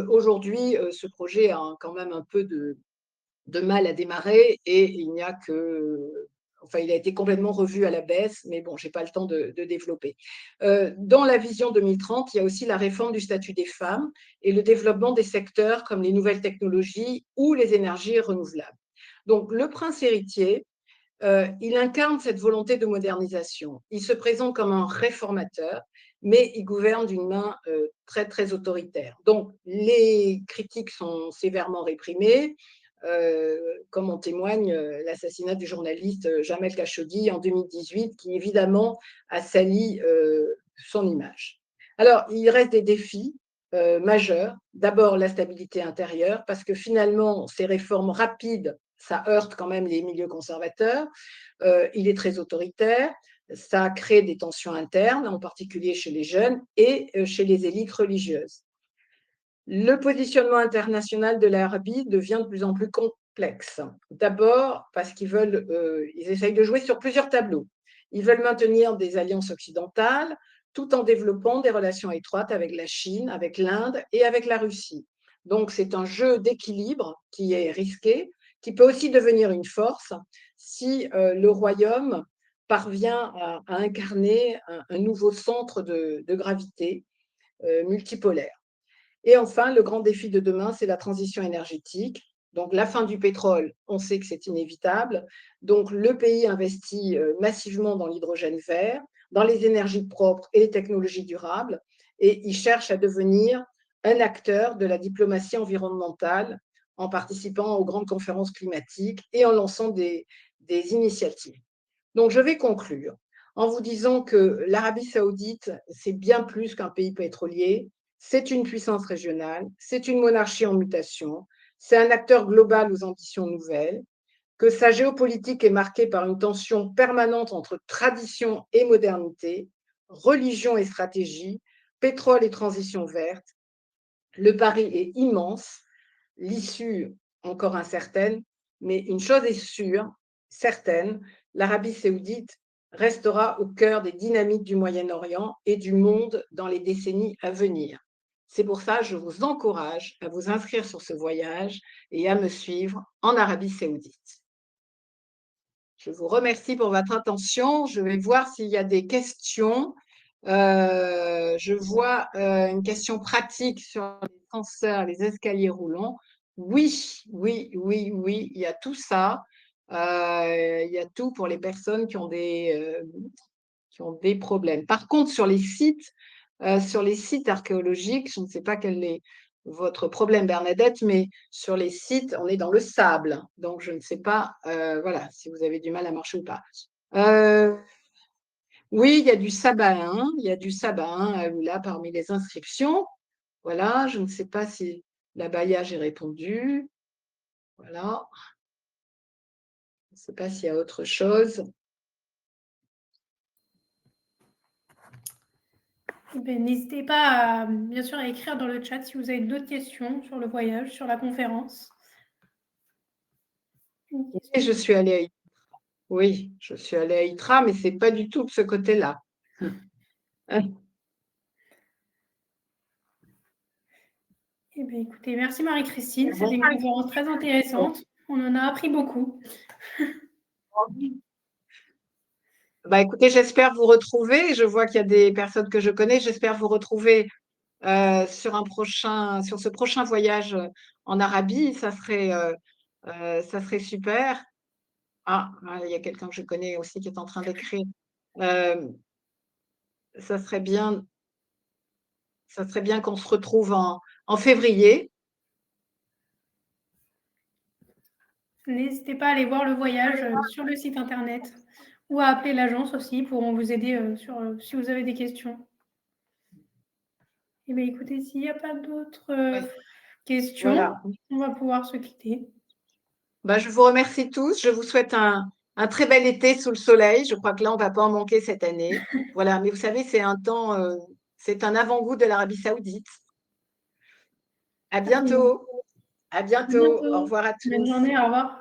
aujourd'hui, ce projet a quand même un peu de mal à démarrer et il n'y a que. Enfin, il a été complètement revu à la baisse, mais bon, je n'ai pas le temps de développer. Dans la vision 2030, il y a aussi la réforme du statut des femmes et le développement des secteurs comme les nouvelles technologies ou les énergies renouvelables. Donc, le prince héritier, il incarne cette volonté de modernisation. Il se présente comme un réformateur, mais il gouverne d'une main très, très autoritaire. Donc, les critiques sont sévèrement réprimées, comme en témoigne l'assassinat du journaliste Jamel Khashoggi en 2018, qui évidemment a sali son image. Alors, il reste des défis majeurs. D'abord, la stabilité intérieure, parce que finalement, ces réformes rapides, ça heurte quand même les milieux conservateurs. Il est très autoritaire. Ça crée des tensions internes, en particulier chez les jeunes et chez les élites religieuses. Le positionnement international de l'Arabie devient de plus en plus complexe. D'abord parce qu'ils essayent de jouer sur plusieurs tableaux. Ils veulent maintenir des alliances occidentales tout en développant des relations étroites avec la Chine, avec l'Inde et avec la Russie. Donc c'est un jeu d'équilibre qui est risqué, qui peut aussi devenir une force si le royaume parvient à incarner un nouveau centre de gravité multipolaire. Et enfin, le grand défi de demain, c'est la transition énergétique. Donc, la fin du pétrole, on sait que c'est inévitable. Donc, le pays investit massivement dans l'hydrogène vert, dans les énergies propres et les technologies durables, et il cherche à devenir un acteur de la diplomatie environnementale en participant aux grandes conférences climatiques et en lançant des initiatives. Donc, je vais conclure en vous disant que l'Arabie saoudite, c'est bien plus qu'un pays pétrolier, c'est une puissance régionale, c'est une monarchie en mutation, c'est un acteur global aux ambitions nouvelles, que sa géopolitique est marquée par une tension permanente entre tradition et modernité, religion et stratégie, pétrole et transition verte. Le pari est immense, l'issue encore incertaine, mais une chose est sûre, certaine, l'Arabie saoudite restera au cœur des dynamiques du Moyen-Orient et du monde dans les décennies à venir. C'est pour ça que je vous encourage à vous inscrire sur ce voyage et à me suivre en Arabie saoudite. Je vous remercie pour votre attention. Je vais voir s'il y a des questions. Je vois une question pratique sur les ascenseurs, les escaliers roulants. Oui, oui, oui, oui, il y a tout ça. Il y a tout pour les personnes qui ont des problèmes. Par contre, sur les sites archéologiques, je ne sais pas quel est votre problème, Bernadette, mais sur les sites, on est dans le sable. Donc, je ne sais pas voilà, si vous avez du mal à marcher ou pas. Oui, il y a du sabbahin, là parmi les inscriptions. Voilà, je ne sais pas si l'abaya, j'ai répondu. Voilà. Je ne sais pas s'il y a autre chose. Eh ben, n'hésitez pas, bien sûr, à écrire dans le chat si vous avez d'autres questions sur le voyage, sur la conférence. Et je suis allée à Itra. Oui, je suis allée à Itra, mais ce n'est pas du tout de ce côté-là. Eh bien, écoutez, merci Marie-Christine. C'était une conférence très intéressante. On en a appris beaucoup. Bah, écoutez, j'espère vous retrouver. Je vois qu'il y a des personnes que je connais. J'espère vous retrouver sur ce prochain voyage en Arabie. Ça serait super. Ah, il y a quelqu'un que je connais aussi qui est en train d'écrire. Euh, ça serait bien, ça serait bien qu'on se retrouve en février. N'hésitez pas à aller voir le voyage sur le site internet ou à appeler l'agence aussi pour vous aider si vous avez des questions. Eh bien, écoutez, s'il n'y a pas d'autres questions, Voilà. on va pouvoir se quitter. Bah, je vous remercie tous. Je vous souhaite un très bel été sous le soleil. Je crois que là, on ne va pas en manquer cette année. Voilà. Mais vous savez, c'est c'est un avant-goût de l'Arabie Saoudite. À bientôt. À bientôt. Au revoir à Bonne tous. journée, au revoir.